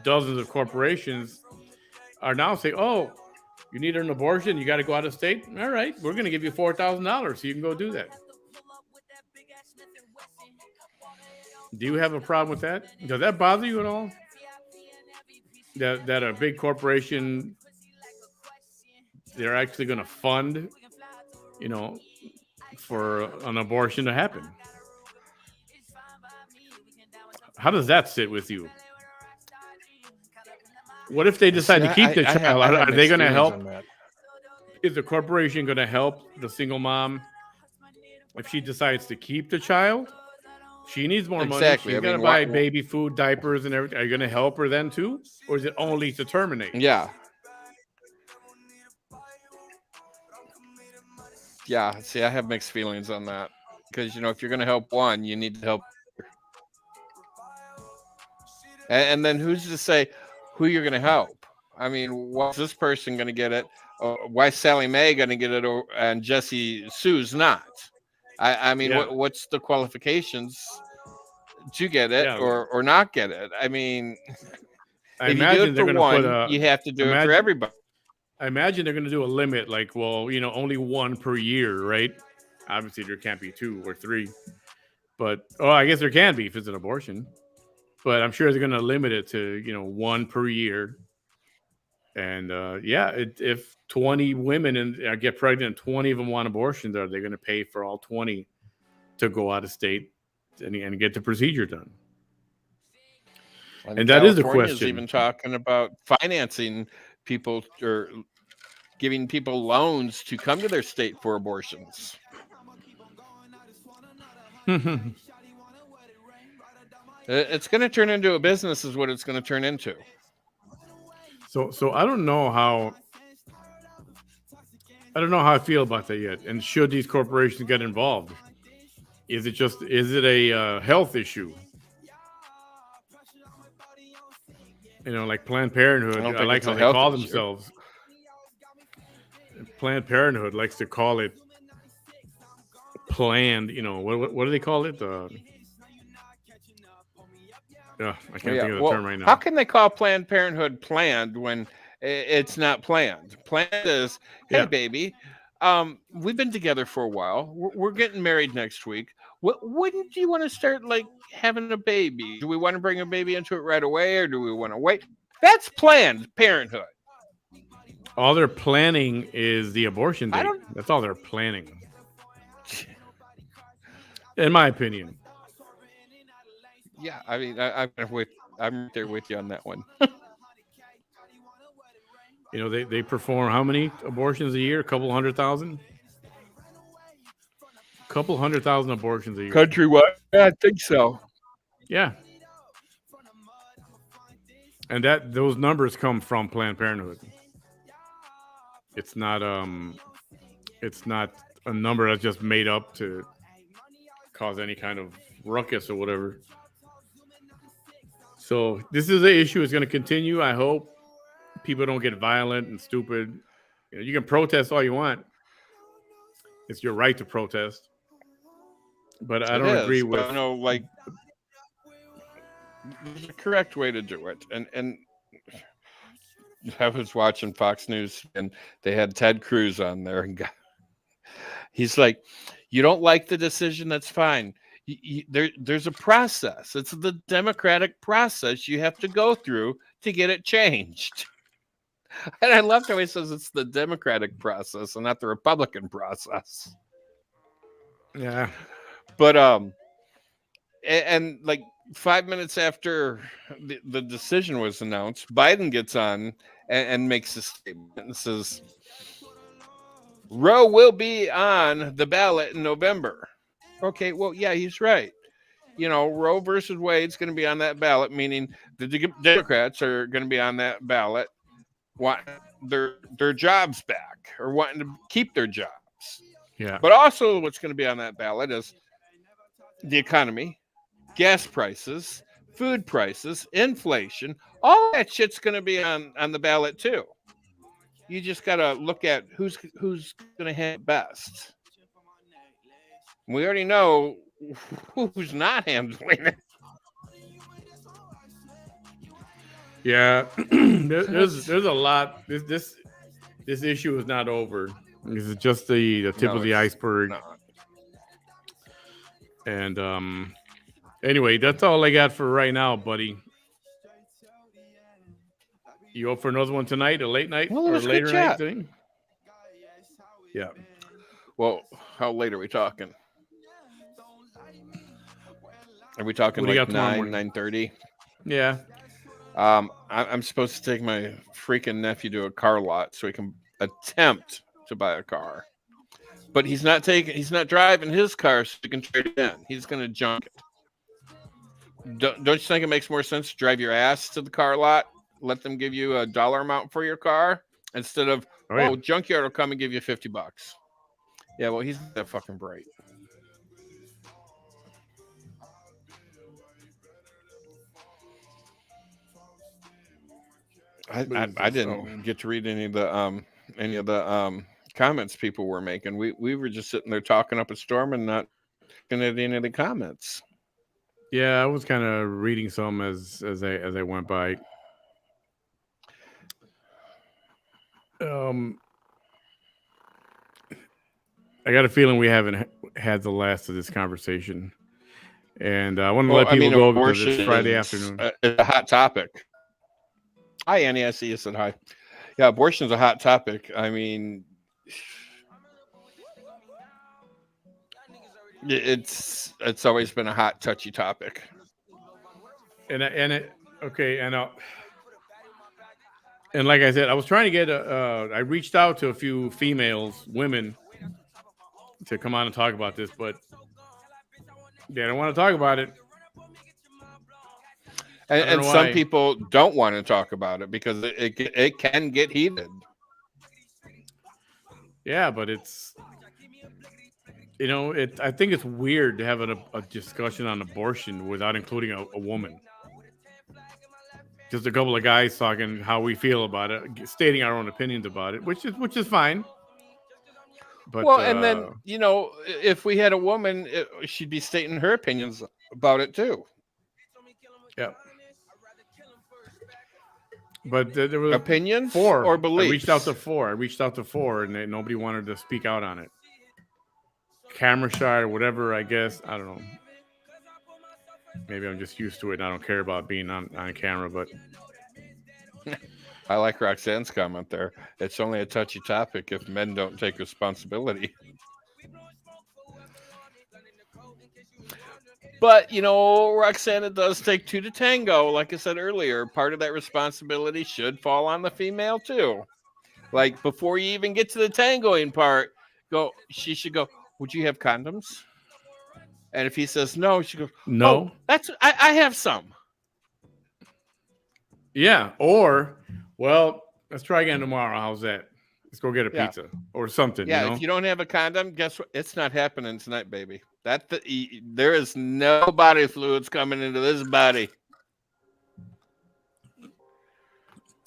dozens of corporations are now saying, "Oh, you need an abortion? You got to go out of state? All right, we're going to give you $4,000 so you can go do that." Do you have a problem with that? Does that bother you at all? That a big corporation, they're actually going to fund, you know, for an abortion to happen? How does that sit with you? What if they decide See, to keep the child? I have Are they mixed going to feelings help? on that. Is the corporation going to help the single mom if she decides to keep the child? She needs more money. Exactly. She's I got to mean, buy baby food, diapers, and everything. Are you going to help her then too, or is it only to terminate? yeah, yeah. See, I have mixed feelings on that because if you're going to help one, you need to help. And then who's to say who you're going to help? I mean, why's this person going to get it? Why is Sally Mae going to get it, and Jesse Sue's not? I mean, Yeah, what's the qualifications to get it yeah. or not get it? I mean, I if you do imagine it they're for going to put one, a. you have to do it for Imagine, everybody. I imagine they're going to do a limit, like, well, only one per year, right? Obviously, there can't be two or three, but I guess there can be if it's an abortion. But I'm sure they're going to limit it to one per year. And if 20 women get pregnant and 20 of them want abortions, are they going to pay for all 20 to go out of state and get the procedure done? And And that is the California is question. even talking about financing people or giving people loans to come to their state for abortions. It's going to turn into a business, is what it's going to turn into. So I don't know how I feel about that yet. And should these corporations get involved? Is it a health issue? Like Planned I Parenthood. don't I think like it's how a they health call issue. themselves. Planned Parenthood likes to call it planned. What do they call it? I can't think of the term right How now. can they call Planned Parenthood planned when it's not planned? Planned is, hey, Yeah. baby, we've been together for a while. We're getting married next week. Wouldn't you want to start like having a baby? Do we want to bring a baby into it right away, or do we want to wait? That's Planned Parenthood. All they're planning is the abortion I date. don't. That's all they're planning, in my opinion. Yeah, I mean, I'm right there with you on that one. They perform how many abortions a year? A couple 100,000? Couple 100,000 abortions a year. Countrywide, yeah, I think so. Yeah. And those numbers come from Planned Parenthood. It's not a number that's just made up to cause any kind of ruckus or whatever. So this is an issue. It's going to continue. I hope people don't get violent and stupid. You can protest all you want. It's your right to protest. But I It don't agree is, with. but like there's a correct way to do it, and I was watching Fox News and they had Ted Cruz on there, and he's like, "You don't like the decision? That's fine. There's a process. It's the democratic process you have to go through to get it changed." And I love how he says it's the democratic process and not the Republican process. Yeah. But and like 5 minutes after the decision was announced, Biden gets on and makes a statement and says, Roe will be on the ballot in November. Okay, well, yeah, he's right. Roe versus Wade's going to be on that ballot, meaning the Democrats are going to be on that ballot wanting their jobs back or wanting to keep their jobs. Yeah. But also what's going to be on that ballot is the economy, gas prices, food prices, inflation. All that shit's going to be on the ballot too. You just got to look at who's going to handle it best. We already know who's not handling it. Yeah. there's a lot. This issue is not over. This is just the tip of the iceberg. Not. And anyway, that's all I got for right now, buddy. You up for another one tonight, a late night or later night thing? Yeah. Well, how late are we talking? Are we talking What do you like got tomorrow 9:30? Yeah. I'm supposed to take my freaking nephew to a car lot so he can attempt to buy a car. But he's not driving his car so he can trade it in. He's going to junk it. Don't you think it makes more sense to drive your ass to the car lot, let them give you a dollar amount for your car instead of, junkyard will come and give you $50. Yeah, well, he's not that fucking bright. I didn't get to read any of the comments people were making. We were just sitting there talking up a storm and not looking at any of the comments. Yeah, I was kind of reading some as I went by. I got a feeling we haven't had the last of this conversation, and I want to let people go because it's Friday afternoon. It's a hot topic. Hi, Annie. I see you said hi. Yeah, abortion's a hot topic. I mean, it's always been a hot, touchy topic. And it okay, and like I said, I was trying to get I reached out to a few women, to come on and talk about this, but they don't want to talk about it. I don't And know some why. people don't want to talk about it because it can get heated. Yeah, but it's I think it's weird to have a discussion on abortion without including a woman. Just a couple of guys talking how we feel about it, stating our own opinions about it, which is fine. But Well, and then if we had a woman, she'd be stating her opinions about it too. yeah, but there were Opinions or four. I reached out to beliefs. four. I reached out to four, and nobody wanted to speak out on it. Camera shy or whatever. I guess I don't know. Maybe I'm just used to it, and I don't care about being on camera. But I like Roxanne's comment there. It's only a touchy topic if men don't take responsibility. But Roxanne, it does take two to tango. Like I said earlier, part of that responsibility should fall on the female too. Like before you even get to the tangoing part, she should go, would you have condoms? And if he says no, she goes, oh, no, I have some. yeah, or well, let's try again tomorrow. How's that? Let's go get a Yeah. pizza or something. Yeah, if you don't have a condom, guess what? It's not happening tonight, baby. There is no body fluids coming into this body.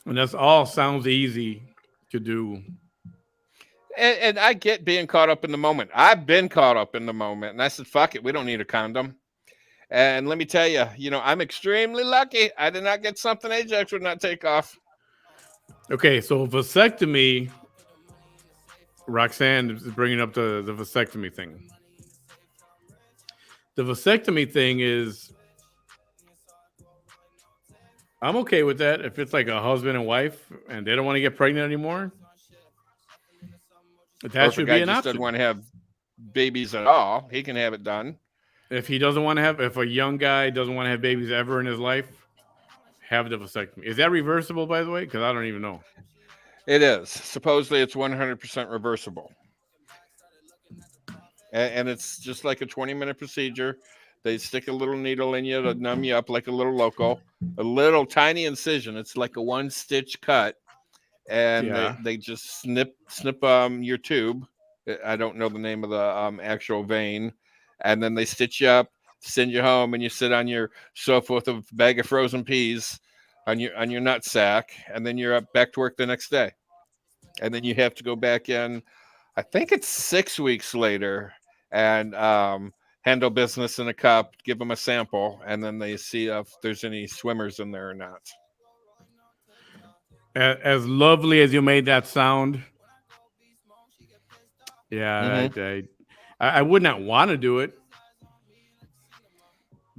And that's all sounds easy to do. And I get being caught up in the moment. I've been caught up in the moment, and I said, "Fuck it, we don't need a condom." And let me tell you, I'm extremely lucky. I did not get something Ajax would not take off. Okay, so vasectomy. Roxanne is bringing up the vasectomy thing. The vasectomy thing is, I'm okay with that if it's like a husband and wife and they don't want to get pregnant anymore. Or That if a should guy be an just doesn't option. want to have babies at all, he can have it done. If he doesn't want to have, if a young guy doesn't want to have babies ever in his life, have the vasectomy. Is that reversible, by the way? Because I don't even know. It is. Supposedly, it's 100% reversible. And it's just like a 20-minute procedure. They stick a little needle in you to numb you up like a little loco, a little tiny incision. It's like a 1-stitch cut, and Yeah. they just snip your tube. I don't know the name of the actual vein, and then they stitch you up, send you home, and you sit on your sofa with a bag of frozen peas on your nut sack, and then you're back to work the next day, and then you have to go back in. I think it's 6 weeks later, and handle business in a cup, give them a sample, and then they see if there's any swimmers in there or not. As lovely as you made that sound, yeah, Mm-hmm. I would not want to do it,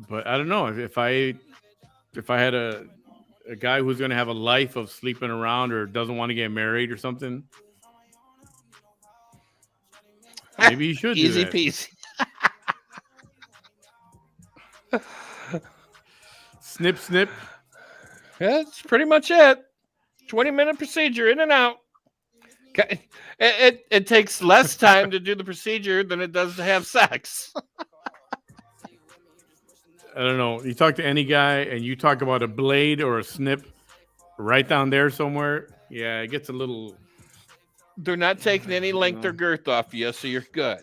but I don't know if I had a guy who's going to have a life of sleeping around or doesn't want to get married or something, maybe he should do Easy that. peasy. Snip, snip. That's pretty much it. 20-minute procedure, in and out. It takes less time to do the procedure than it does to have sex. I don't know. You talk to any guy and you talk about a blade or a snip right down there somewhere. Yeah, it gets a little. They're not taking any length or girth off you, so you're good.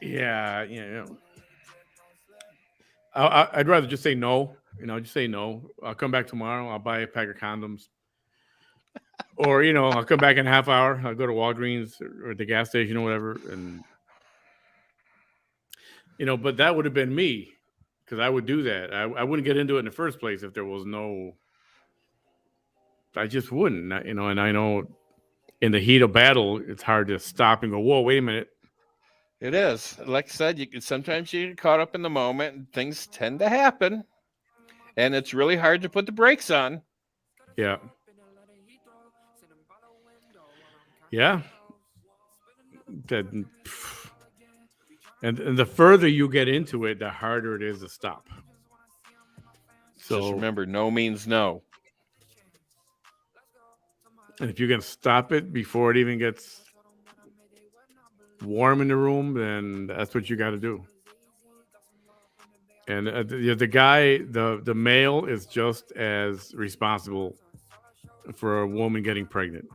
Yeah, I'd rather just say no. Just say no. I'll come back tomorrow. I'll buy a pack of condoms. Or, I'll come back in a half hour. I'll go to Walgreens or the gas station or whatever. And, but that would have been me because I would do that. I wouldn't get into it in the first place if there was no. I just wouldn't, and I know in the heat of battle, it's hard to stop and go, whoa, wait a minute. It is. Like I said, sometimes you get caught up in the moment and things tend to happen. And it's really hard to put the brakes on. Yeah. Yeah, that, and the further you get into it, the harder it is to stop. Just So, remember, no means no. and if you can stop it before it even gets warm in the room, then that's what you got to do. And the guy, the male, is just as responsible for a woman getting pregnant.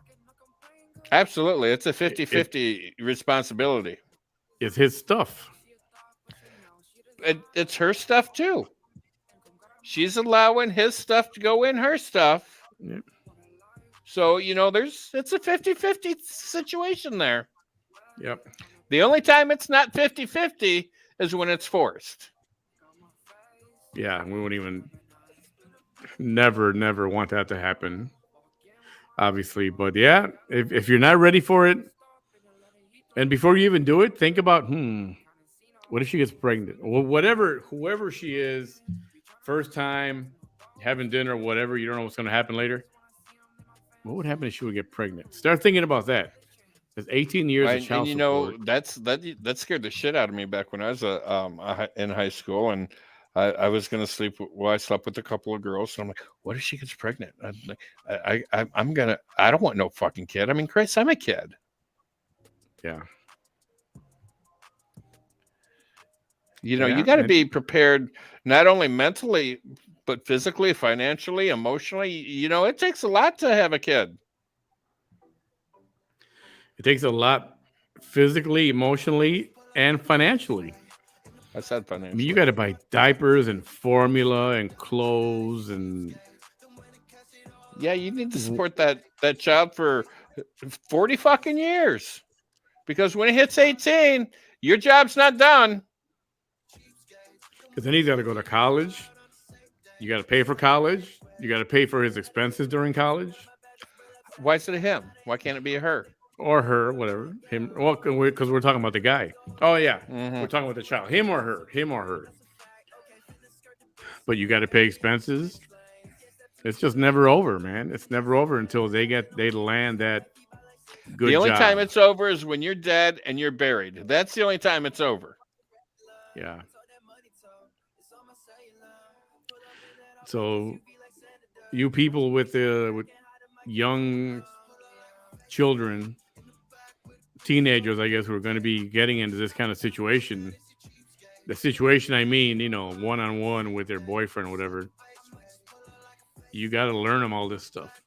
Absolutely. It's a It, it 50-50 responsibility. it's his stuff. It's her stuff too. She's allowing his stuff to go in her stuff. Yeah. So, it's a 50-50 situation there. Yep. The only time it's not 50-50 is when it's forced. Yeah. We won't even never want that to happen, obviously. But yeah, if you're not ready for it, and before you even do it, think about, what if she gets pregnant? Well, whoever she is, first time having dinner, whatever, you don't know what's going to happen later. What would happen if she would get pregnant? Start thinking about that. It's 18 years of And child support. that scared the shit out of me back when I was in high school, and I was gonna sleep. Well, I slept with a couple of girls, so I'm like, what if she gets pregnant? I'm like, I don't want no fucking kid. I mean, Christ, I'm a kid. Yeah. You Yeah. got to And be prepared not only mentally, but physically, financially, emotionally. It takes a lot to have a kid. it takes a lot physically, emotionally, and financially. I said I mean, you financially. got to buy diapers and formula and clothes and Yeah, you need to support that child for 40 fucking years. Because when it hits 18, your job's not done. because then he's got to go to college. You got to pay for college. You got to pay for his expenses during college, Why is it a him? Why can't it be a her? or her, whatever. Him, well, because we're talking about the guy. Oh yeah, Hmm. we're talking about the child. Him or her. Him or her. But you got to pay expenses. It's just never over, man. It's never over until they land that The good only time job. it's over is when you're dead and you're buried. That's the only time it's over. Yeah. So you people with young children, teenagers, I guess, who are going to be getting into this kind of situation. The situation, I mean, one on one with their boyfriend or whatever. You got to learn them all this stuff.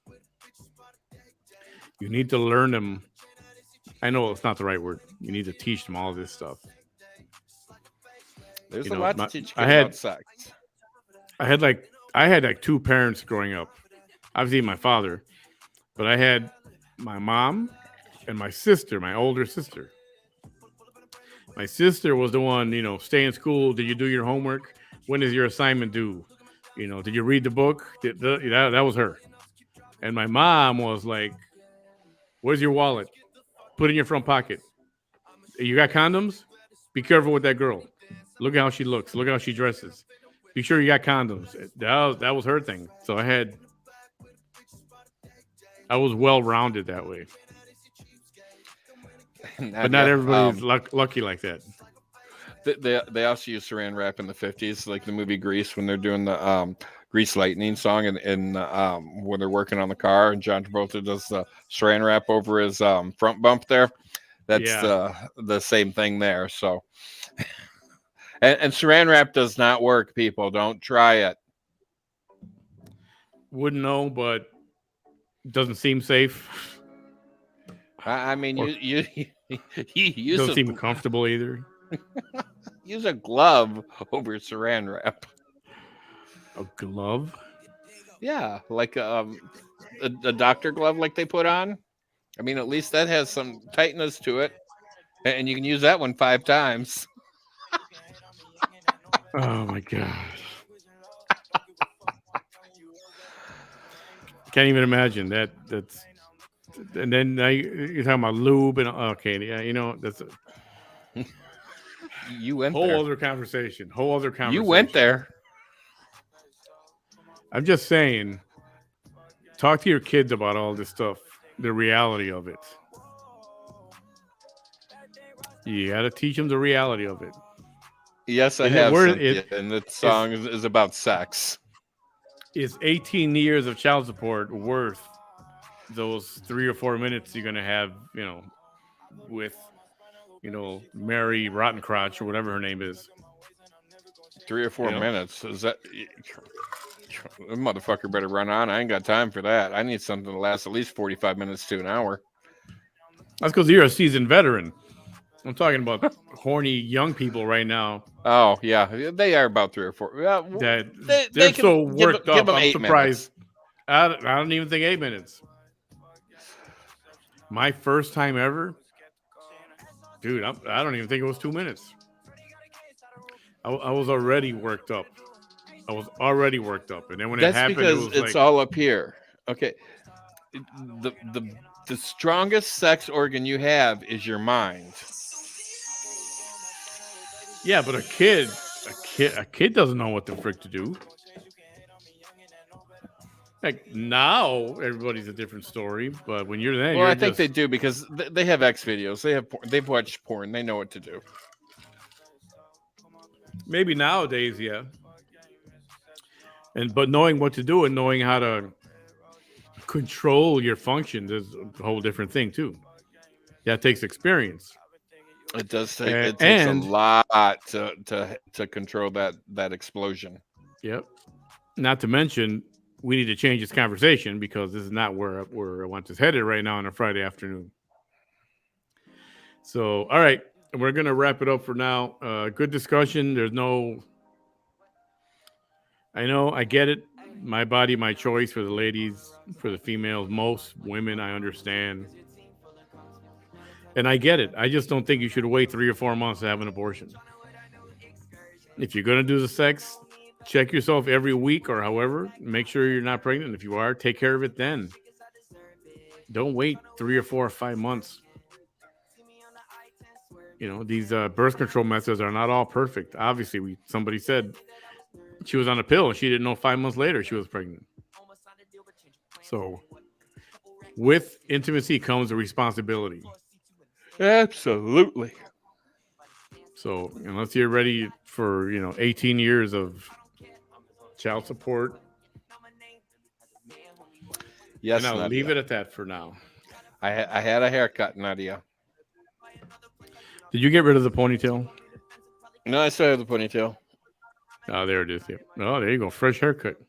You need to learn them. I know it's not the right word. You need to teach them all this stuff. There's You a know, lot to teach a I kid about had sex. I had like I had like two parents growing up. Obviously, my father, but I had my mom and my sister, my older sister. My sister was the one, stay in school. Did you do your homework? When is your assignment due? Did you read the book? That was her. And my mom was like, "Where's your wallet? Put it in your front pocket. You got condoms? Be careful with that girl. Look how she looks. Look how she dresses. Be sure you got condoms." That was her thing. So I was well rounded that way. But not Yeah, everybody's lucky like that. they also use saran wrap in the 50s, like the movie Grease, when they're doing the Grease Lightning song, and when they're working on the car, and John Travolta does the saran wrap over his front bump there. That's Yeah. the same thing there. So, and saran wrap does not work. People, don't try it. Wouldn't know, but doesn't seem safe. I mean, Or you use doesn't a seem comfortable either. use a glove over saran wrap. A glove? Yeah, like a doctor glove, like they put on. I mean, at least that has some tightness to it, and you can use that one 5 times. Oh my god. Can't even imagine that. That's and then now you're talking about lube and okay, yeah, that's a You went whole there. other conversation. Whole other You went conversation. there. I'm just saying, talk to your kids about all this stuff, the reality of it. You got to teach them the reality of it. Yes, I Is it have, worth it? Cynthia, and that Is song is about sex. is 18 years of child support worth those 3 or 4 minutes you're gonna have? With Mary Rottencrotch or whatever her name is. 3 or 4 You know, minutes. Is that the motherfucker better run on? I ain't got time for that. I need something to last at least 45 minutes to an hour. that's because you're a seasoned veteran. I'm talking about horny young people right now Oh yeah, they are about 3 or 4. Yeah, that they they're can so worked give up. them I'm 8 minutes. surprised. I don't even think 8 minutes. My first time ever, dude. I don't even think it was 2 minutes. I was already worked up. I was already worked up, and then when it That's happened, it because was it's like, all up here. Okay, the strongest sex organ you have is your mind. yeah, but a kid doesn't know what the frick to do. Like now, everybody's a different story. But when you're then, Well, I you're think they just do because they have X videos. They've watched porn. They know what to do. maybe nowadays, yeah. And but knowing what to do and knowing how to control your functions is a whole different thing too. That takes experience. It does take. And, It takes a and lot to control that explosion. yep. Not to mention, we need to change this conversation because this is not where I want this headed right now on a Friday afternoon. So, all right, we're gonna wrap it up for now. Good discussion. There's no, I know, I get it. My body, my choice for the ladies, for the females. Most women, I understand, and I get it. I just don't think you should wait 3 or 4 months to have an abortion. If you're gonna do the sex, check yourself every week or however. Make sure you're not pregnant. If you are, take care of it then. Don't wait 3 or 4 or 5 months. These birth control methods are not all perfect. Obviously, somebody said she was on a pill and she didn't know 5 months later she was pregnant. So, with intimacy comes a responsibility. Absolutely. So, unless you're ready for 18 years of child support, and Yes, I'll leave Nadia. it at that for now. I had a haircut, Nadia. Did you get rid of the ponytail? No, I still have the ponytail. Oh, there it is. Yeah. Oh, there you go. Fresh haircut.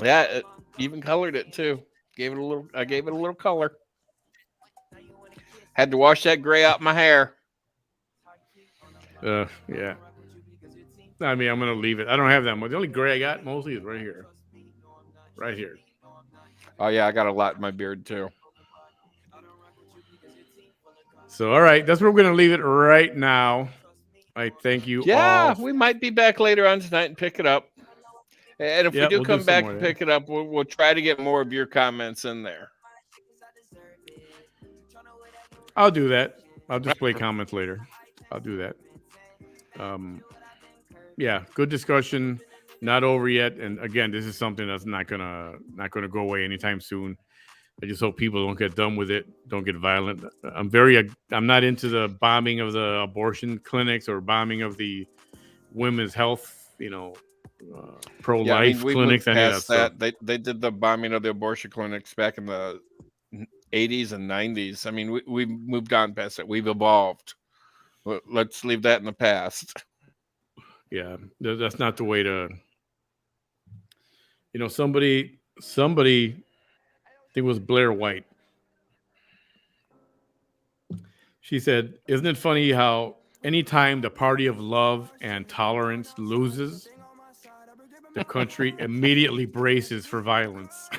Yeah, even colored it too. Gave it a little. I gave it a little color. Had to wash that gray out my hair. Yeah. I mean, I'm gonna leave it. I don't have that much. The only gray I got mostly is right here. Right here. Oh yeah, I got a lot in my beard too. So, all right, that's where we're gonna leave it right now. I thank you Yeah, all. we might be back later on tonight and pick it up. And if we Yeah, do we'll do come some back more. and Yeah. pick it up, we'll try to get more of your comments in there. I'll do that. I'll display comments later. I'll do that. Um, yeah, good discussion. Not over yet. And again, this is something that's not gonna go away anytime soon. I just hope people don't get done with it, don't get violent. I'm not into the bombing of the abortion clinics or bombing of the women's health, pro Yeah, I mean life we clinics, moved any of that past stuff. that. They did the bombing of the abortion clinics back in the 80s and 90s. I mean we moved on past that. We've evolved. Let's leave that in the past. Yeah, that's not the way to. Somebody, I think it was Blair White. She said, "Isn't it funny how anytime the party of love and tolerance loses, the country immediately braces for violence?"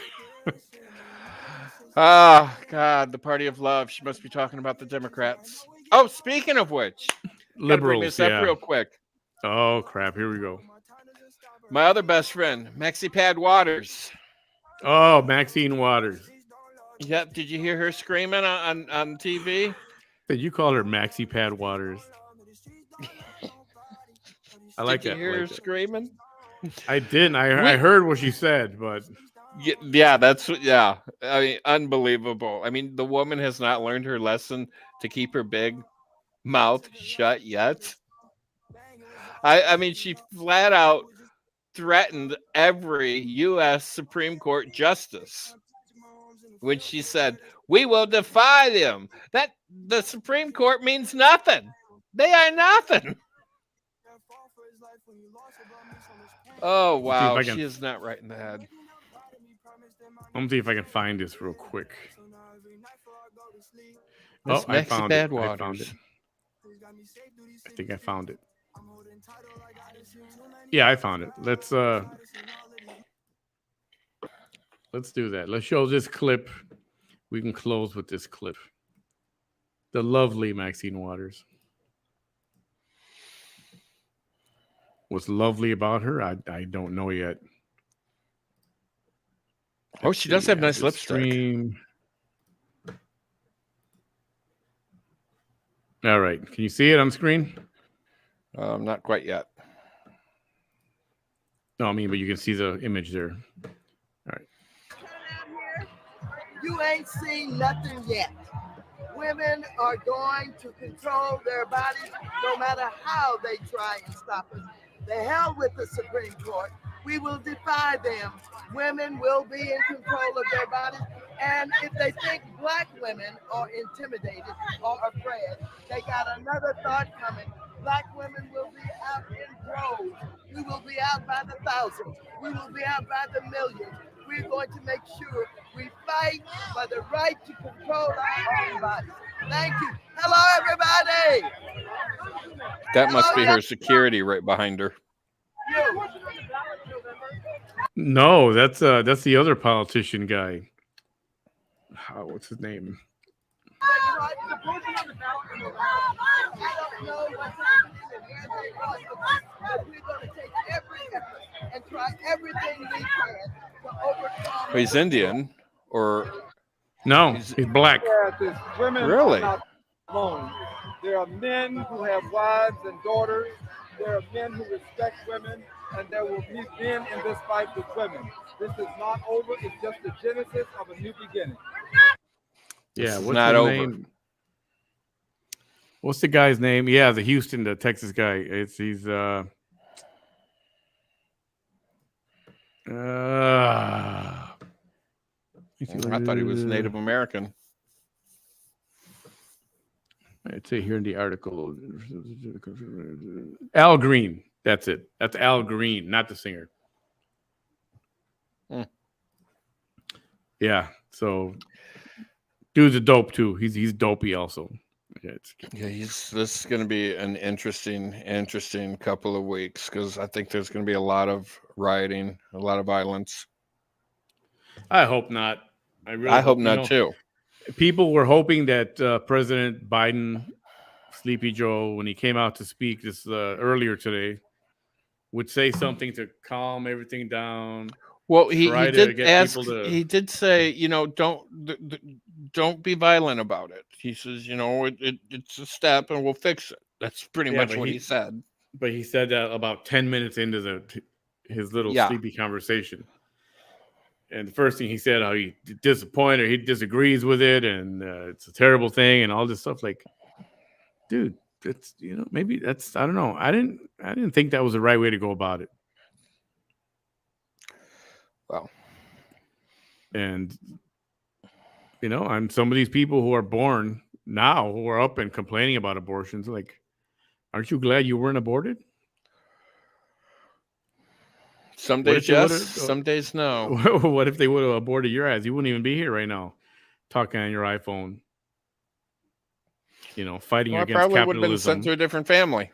Ah, God, the party of love. She must be talking about the Democrats. Oh, speaking of which, got to bring Liberals, this up yeah. real quick. Oh crap! Here we go. My other best friend, Maxie Pad Waters. Oh, Maxine Waters. Yep. Did you hear her screaming on TV? Did you call her Maxi Pad Waters? I like Did you that. I hear her like that. screaming? I didn't. I We heard what she said, but Yeah, that's yeah. I mean, unbelievable. I mean, the woman has not learned her lesson to keep her big mouth shut yet. I mean, she flat out threatened every U.S. Supreme Court justice when she said, "We will defy them." That the Supreme Court means nothing. They are nothing. Oh Let's see if wow, I can. she is not right in the head. Let me see if I can find this real quick. Oh, Miss I Maxie found it. I found it. Badwaters. I think I found it. Yeah, I found it. Let's do that. Let's show this clip. We can close with this clip. The lovely Maxine Waters. What's lovely about her? I don't know yet. Oh, Let's she does see, have add nice to lipstick. stream. All right. Can you see it on screen? Not quite yet. No, I mean, but you can see the image there. All right. You ain't seen nothing yet. Women are going to control their bodies no matter how they try and stop us. The hell with the Supreme Court. We will defy them. Women will be in control of their bodies. And if they think black women are intimidated or afraid, they got another thought coming. Black women will be out in droves. We will be out by the thousands. We will be out by the millions. We're going to make sure we fight for the right to control our own bodies. Thank you. Hello, everybody. That must Hello, be her security right behind her. you. No, that's the other politician guy. What's his name? I don't know what's happening and where they are, but we're going to take every effort and try everything we can to overcome. He's Indian, or No, he's black. Women Really? are not alone. There are men who have wives and daughters. There are men who respect women, and there will be men in this fight with women. This is not over. It's just the genesis of a new beginning. Yeah, This is what's not his over. name? What's the guy's name? Yeah, the Houston, the Texas guy. He's I thought he was Native American. I'd say here in the article, Al Green. That's it. That's Al Green, not the singer. Hmm. Yeah. So, dude's a dope too. He's dopey also. Yeah, This is going to be an interesting couple of weeks because I think there's going to be a lot of rioting, a lot of violence. I hope not. I really I hope not too. People were hoping that President Biden, Sleepy Joe, when he came out to speak this earlier today, would say something to calm everything down. Well, he did ask. People to, he did say, don't be violent about it. He says, it's a step and we'll fix it. That's pretty much what he said. But he said that about 10 minutes into his little sleepy conversation. And the first thing he said, how he disappointed, he disagrees with it, and it's a terrible thing, and all this stuff. Like, dude, it's maybe that's, I don't know. I didn't think that was the right way to go about it. Well, and I'm some of these people who are born now who are up and complaining about abortions. Like, aren't you glad you weren't aborted? Some days yes, some days no. What if they would have aborted your ass? You wouldn't even be here right now, talking on your iPhone. Fighting against capitalism. I probably would have been sent to a different family.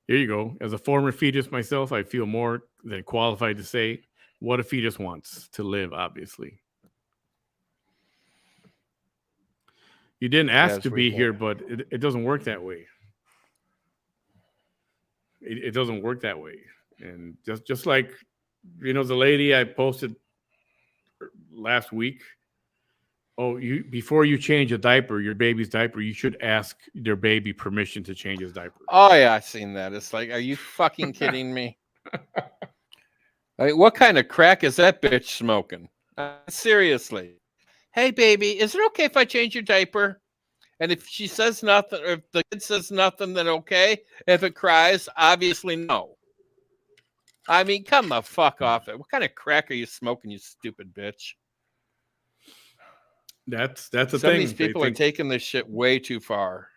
Here you go. As a former fetus myself, I feel more than qualified to say what a fetus wants: to live, obviously. You didn't ask to be here, but it doesn't work that way. It doesn't work that way. And just like, the lady I posted last week, before you change a diaper, your baby's diaper, you should ask their baby permission to change his diaper. Oh yeah, I've seen that. It's like, are you fucking kidding me? I mean, what kind of crack is that bitch smoking? Seriously. Hey, baby, is it okay if I change your diaper? And if she says nothing, or if the kid says nothing, then okay. If it cries, obviously no. I mean, come the fuck off it. What kind of crack are you smoking, you stupid bitch? That's the Some of thing. these They people are think taking this shit way too far.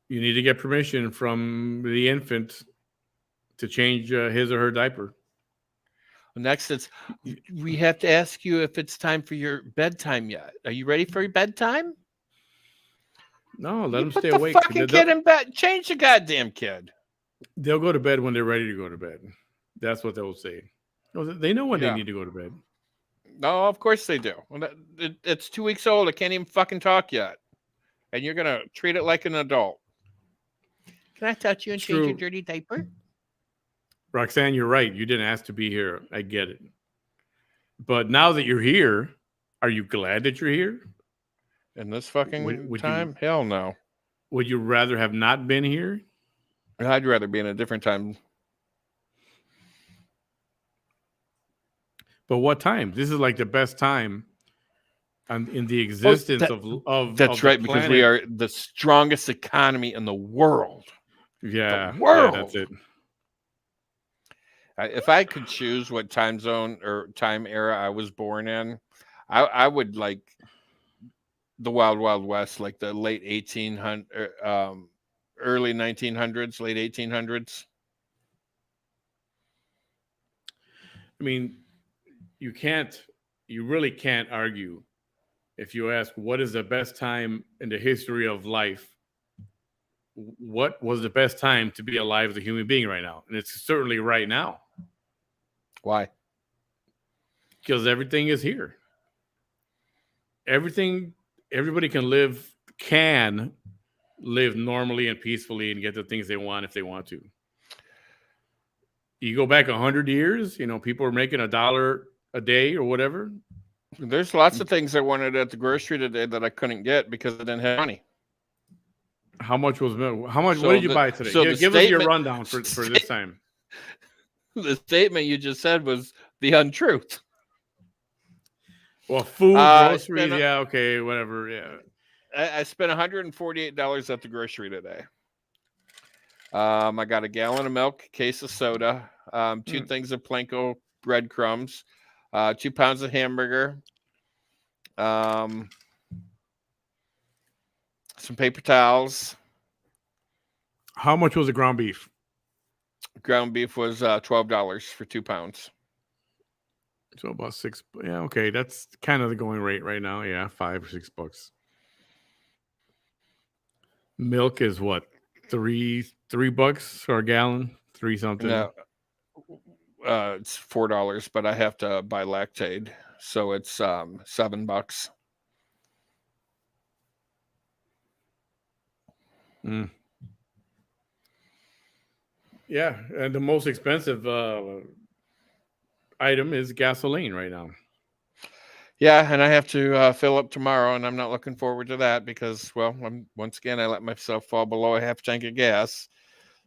you need to get permission from the infant to change his or her diaper. Next, it's we have to ask you if it's time for your bedtime yet. Are you ready for your bedtime? No, let You them put stay the awake. fucking kid in bed. Change the goddamn kid. They'll go to bed when they're ready to go to bed. That's what they'll say. They know when they Yeah. need to go to bed. No, of course they do. It's 2 weeks old. It can't even fucking talk yet. And you're going to treat it like an adult. Can I touch you and change your dirty diaper? Roxanne, you're right. You didn't ask to be here. I get it. But now that you're here, are you glad that you're here? In this fucking Would time? you, Hell no. would you rather have not been here? I'd rather be in a different time. But what time? This is like the best time in the existence of That's the right, because we planet. are the strongest economy in the world. Yeah, The world. yeah, that's it. If I could choose what time zone or time era I was born in, I would like the Wild Wild West, like the late 1800s, early 1900s, late 1800s. I mean, you really can't argue if you ask what is the best time in the history of life. What was the best time to be alive as a human being right now? And it's certainly right now. Why? Because everything is here. Everybody can live normally and peacefully and get the things they want if they want to. You go back 100 years, people are making $1 a day or whatever. There's lots of things I wanted at the grocery today that I couldn't get because I didn't have money. How much? What did you buy today? So Give us your rundown for this time. The statement you just said was the untruth. Well, food, groceries, yeah, okay, whatever, yeah. I spent $148 at the grocery today. I got a gallon of milk, case of soda, 2 things of Plinko breadcrumbs, 2 pounds of hamburger, some paper towels. How much was the ground beef? Ground beef was $12 for 2 pounds. So about $6. Yeah, okay, that's kind of the going rate right now. Yeah, $5 or $6. Milk is what, $3 for a gallon, 3 something. No, it's $4, but I have to buy Lactaid, so it's $7. Yeah, and the most expensive item is gasoline right now. Yeah, and I have to fill up tomorrow, and I'm not looking forward to that because, well, once again, I let myself fall below a half tank of gas.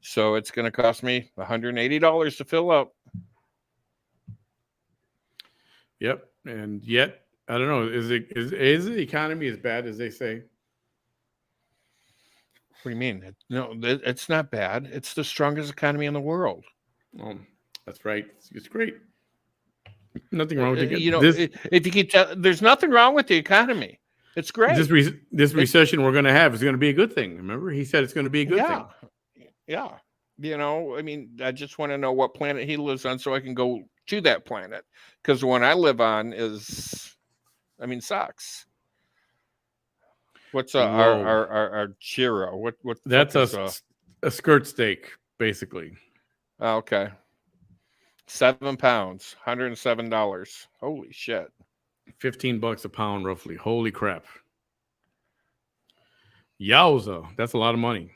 So it's going to cost me $180 to fill up. Yep, and yet, I don't know, is the economy as bad as they say? What do you mean? No, it's not bad. It's the strongest economy in the world. That's right. It's great. Nothing wrong with it. If you keep there's nothing wrong with the economy. It's great. This recession we're going to have is going to be a good thing. Remember, he said it's going to be a good thing. Yeah. I mean, I just want to know what planet he lives on so I can go to that planet. Because the one I live on sucks. What's our churro? What? That's a skirt steak, basically. Oh, okay. 7 pounds, $107. Holy shit. $15 a pound, roughly. Holy crap. Yowza. That's a lot of money.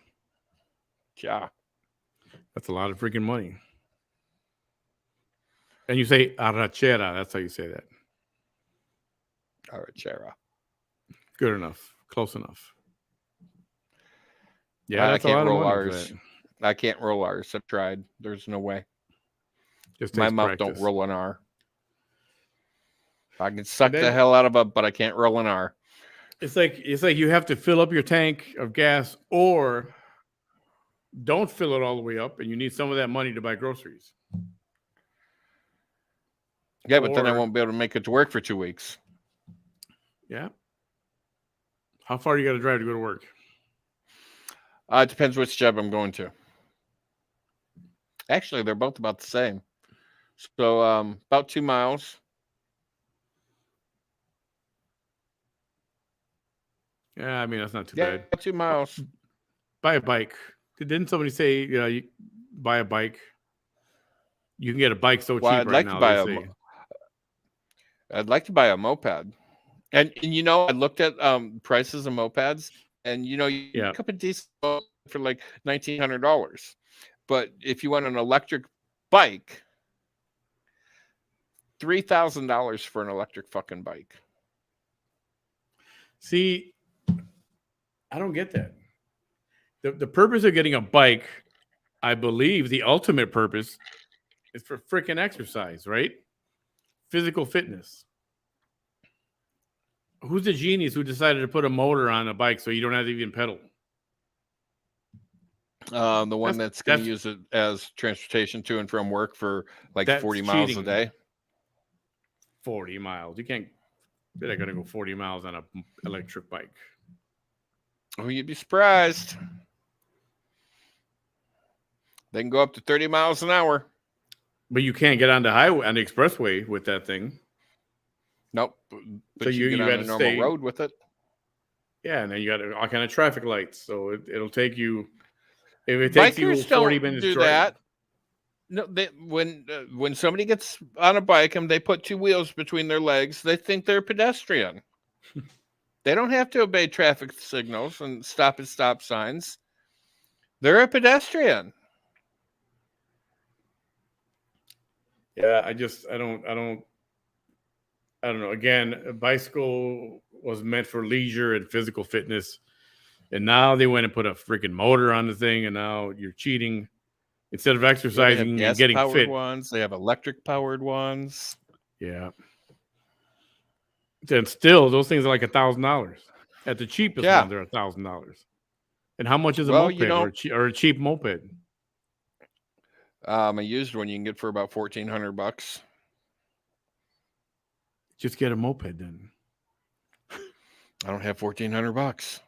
Yeah. That's a lot of freaking money. And you say arrachera. That's how you say that. Arrachera. Good enough. Close enough. Yeah, I can't roll ours. I can't roll ours. I've tried. There's no way. Just My takes mouth practice. don't roll an R. I can suck then- the hell out of it, but I can't roll an R. It's like you have to fill up your tank of gas, or don't fill it all the way up, and you need some of that money to buy groceries. Yeah, but then I Or- won't be able to make it to work for 2 weeks. Yeah. How far you got to drive to go to work? It depends which job I'm going to. Actually, they're both about the same. So about 2 miles. Yeah, I mean that's not too Yeah, bad. 2 miles. Buy a bike. Didn't somebody say you buy a bike? You can get a bike so Well, cheap I'd right like now. to buy they a. say. I'd like to buy a moped. And you know, I looked at prices of mopeds, and you know, you Yeah. pick up a decent moped for like $1,900. But if you want an electric bike, $3,000 for an electric fucking bike. See, I don't get that. The purpose of getting a bike, I believe, the ultimate purpose is for freaking exercise, right? Physical fitness. Who's the genius who decided to put a motor on a bike so you don't have to even pedal? The one that's going to that's- use it as transportation to and from work for like That's 40 miles cheating. a day. 40 miles. You can't. They're not going to go 40 miles on an electric bike. Oh, you'd be surprised. They can go up to 30 miles an hour. But you can't get on the highway, on the expressway with that thing. Nope. But So you you get on a gotta normal stay- road with it. Yeah, and then you got all kind of traffic lights. So it'll take you. If it takes you Bikers 40 don't minutes do drive, that. No, when somebody gets on a bike and they put 2 wheels between their legs, they think they're a pedestrian. They don't have to obey traffic signals and stop at stop signs. They're a pedestrian. Yeah, I don't know. Again, a bicycle was meant for leisure and physical fitness. And now they went and put a freaking motor on the thing, and now you're cheating. Instead of They exercising have and getting gas-powered fit. ones. They have electric-powered ones. Yeah. And still, those things are like $1,000. At the cheapest Yeah. one, they're $1,000. And how much is a Well, moped you know- or a cheap moped? A used one you can get for about $1,400. Just get a moped then. I don't have $1,400.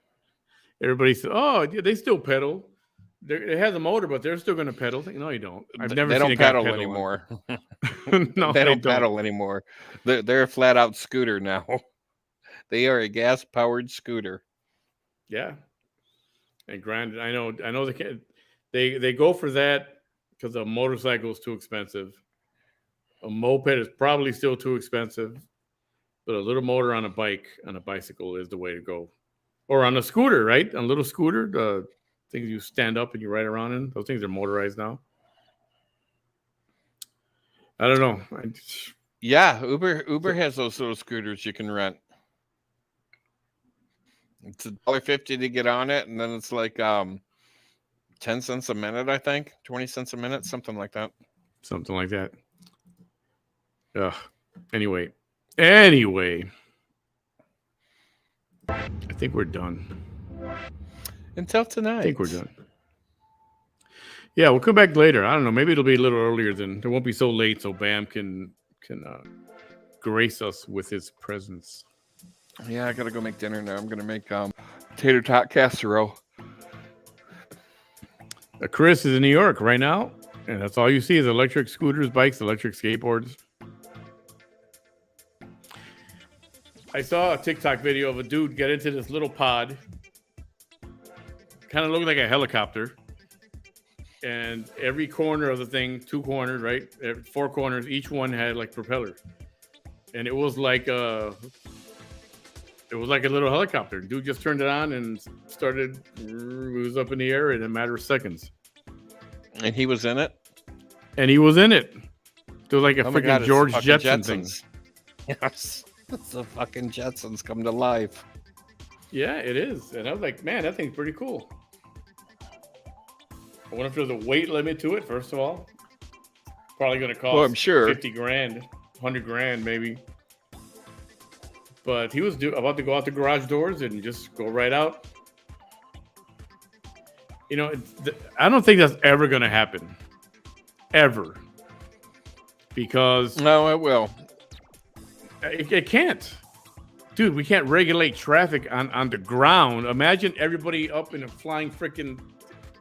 Everybody says, "Oh, they still pedal. It has a motor, but they're still going to pedal." No, you don't. I've never They seen don't a guy pedal pedal anymore. No, they don't pedal anymore. They're a flat out scooter now. They are a gas powered scooter. Yeah. And granted, I know they go for that because a motorcycle is too expensive. A moped is probably still too expensive, but a little motor on a bicycle is the way to go. Or on a scooter, right? On a little scooter, the things you stand up and you ride around in. Those things are motorized now. I don't know. Yeah, Uber has those little scooters you can rent. It's $1.50 to get on it, and then it's like 10 cents a minute, I think. 20 cents a minute, something like that. Something like that. Ugh. Anyway, I think we're done. Until tonight. I think we're done. Yeah, we'll come back later. I don't know. Maybe it'll be a little earlier than it won't be so late, so Bam can grace us with his presence. Yeah, I gotta go make dinner now. I'm gonna make tater tot casserole. Chris is in New York right now, and that's all you see is electric scooters, bikes, electric skateboards. I saw a TikTok video of a dude get into this little pod. Kind of looked like a helicopter. And every corner of the thing, 2 corners, right? 4 corners, each one had like propellers. And it was like a little helicopter. Dude just turned it on and started. It was up in the air in a matter of seconds. And he was in it? And he was in it. It was like a Oh my freaking God, it's George fucking Jetson thing. Jetsons. Yes. It's the fucking Jetsons come to life. Yeah, it is. And I was like, man, that thing's pretty cool. I wonder if there's a weight limit to it, first of all. Probably going to cost Well, I'm sure. 50 grand, 100 grand maybe. But he was about to go out the garage doors and just go right out. You know, I don't think that's ever going to happen. Ever. Because... No, it will. It can't. Dude, we can't regulate traffic on the ground. Imagine everybody up in a flying freaking...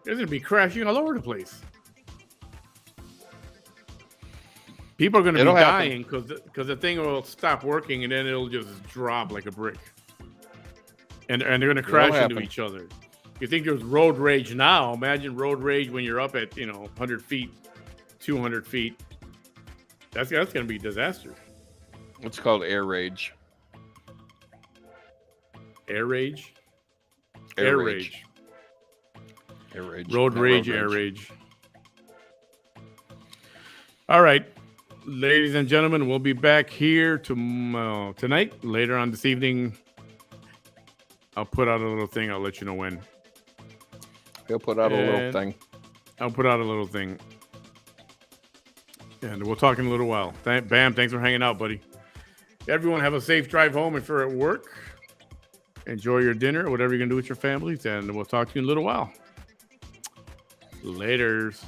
There's going to be crashing all over the place. People are going to be dying because the thing will stop working and then it'll just drop like a brick. And they're going to crash into each other. You think there's road rage now? Imagine road rage when you're up at 100 feet, 200 feet. That's going to be a disaster. It's called air rage. Air rage? Air rage. Air rage. Road rage, air rage. All right. Ladies and gentlemen, we'll be back here tonight. Later on this evening, I'll put out a little thing. I'll let you know when. He'll put out a little thing. I'll put out a little thing. And we'll talk in a little while. Bam, thanks for hanging out, buddy. Everyone have a safe drive home if you're at work. Enjoy your dinner, whatever you're going to do with your families. And we'll talk to you in a little while. Laters.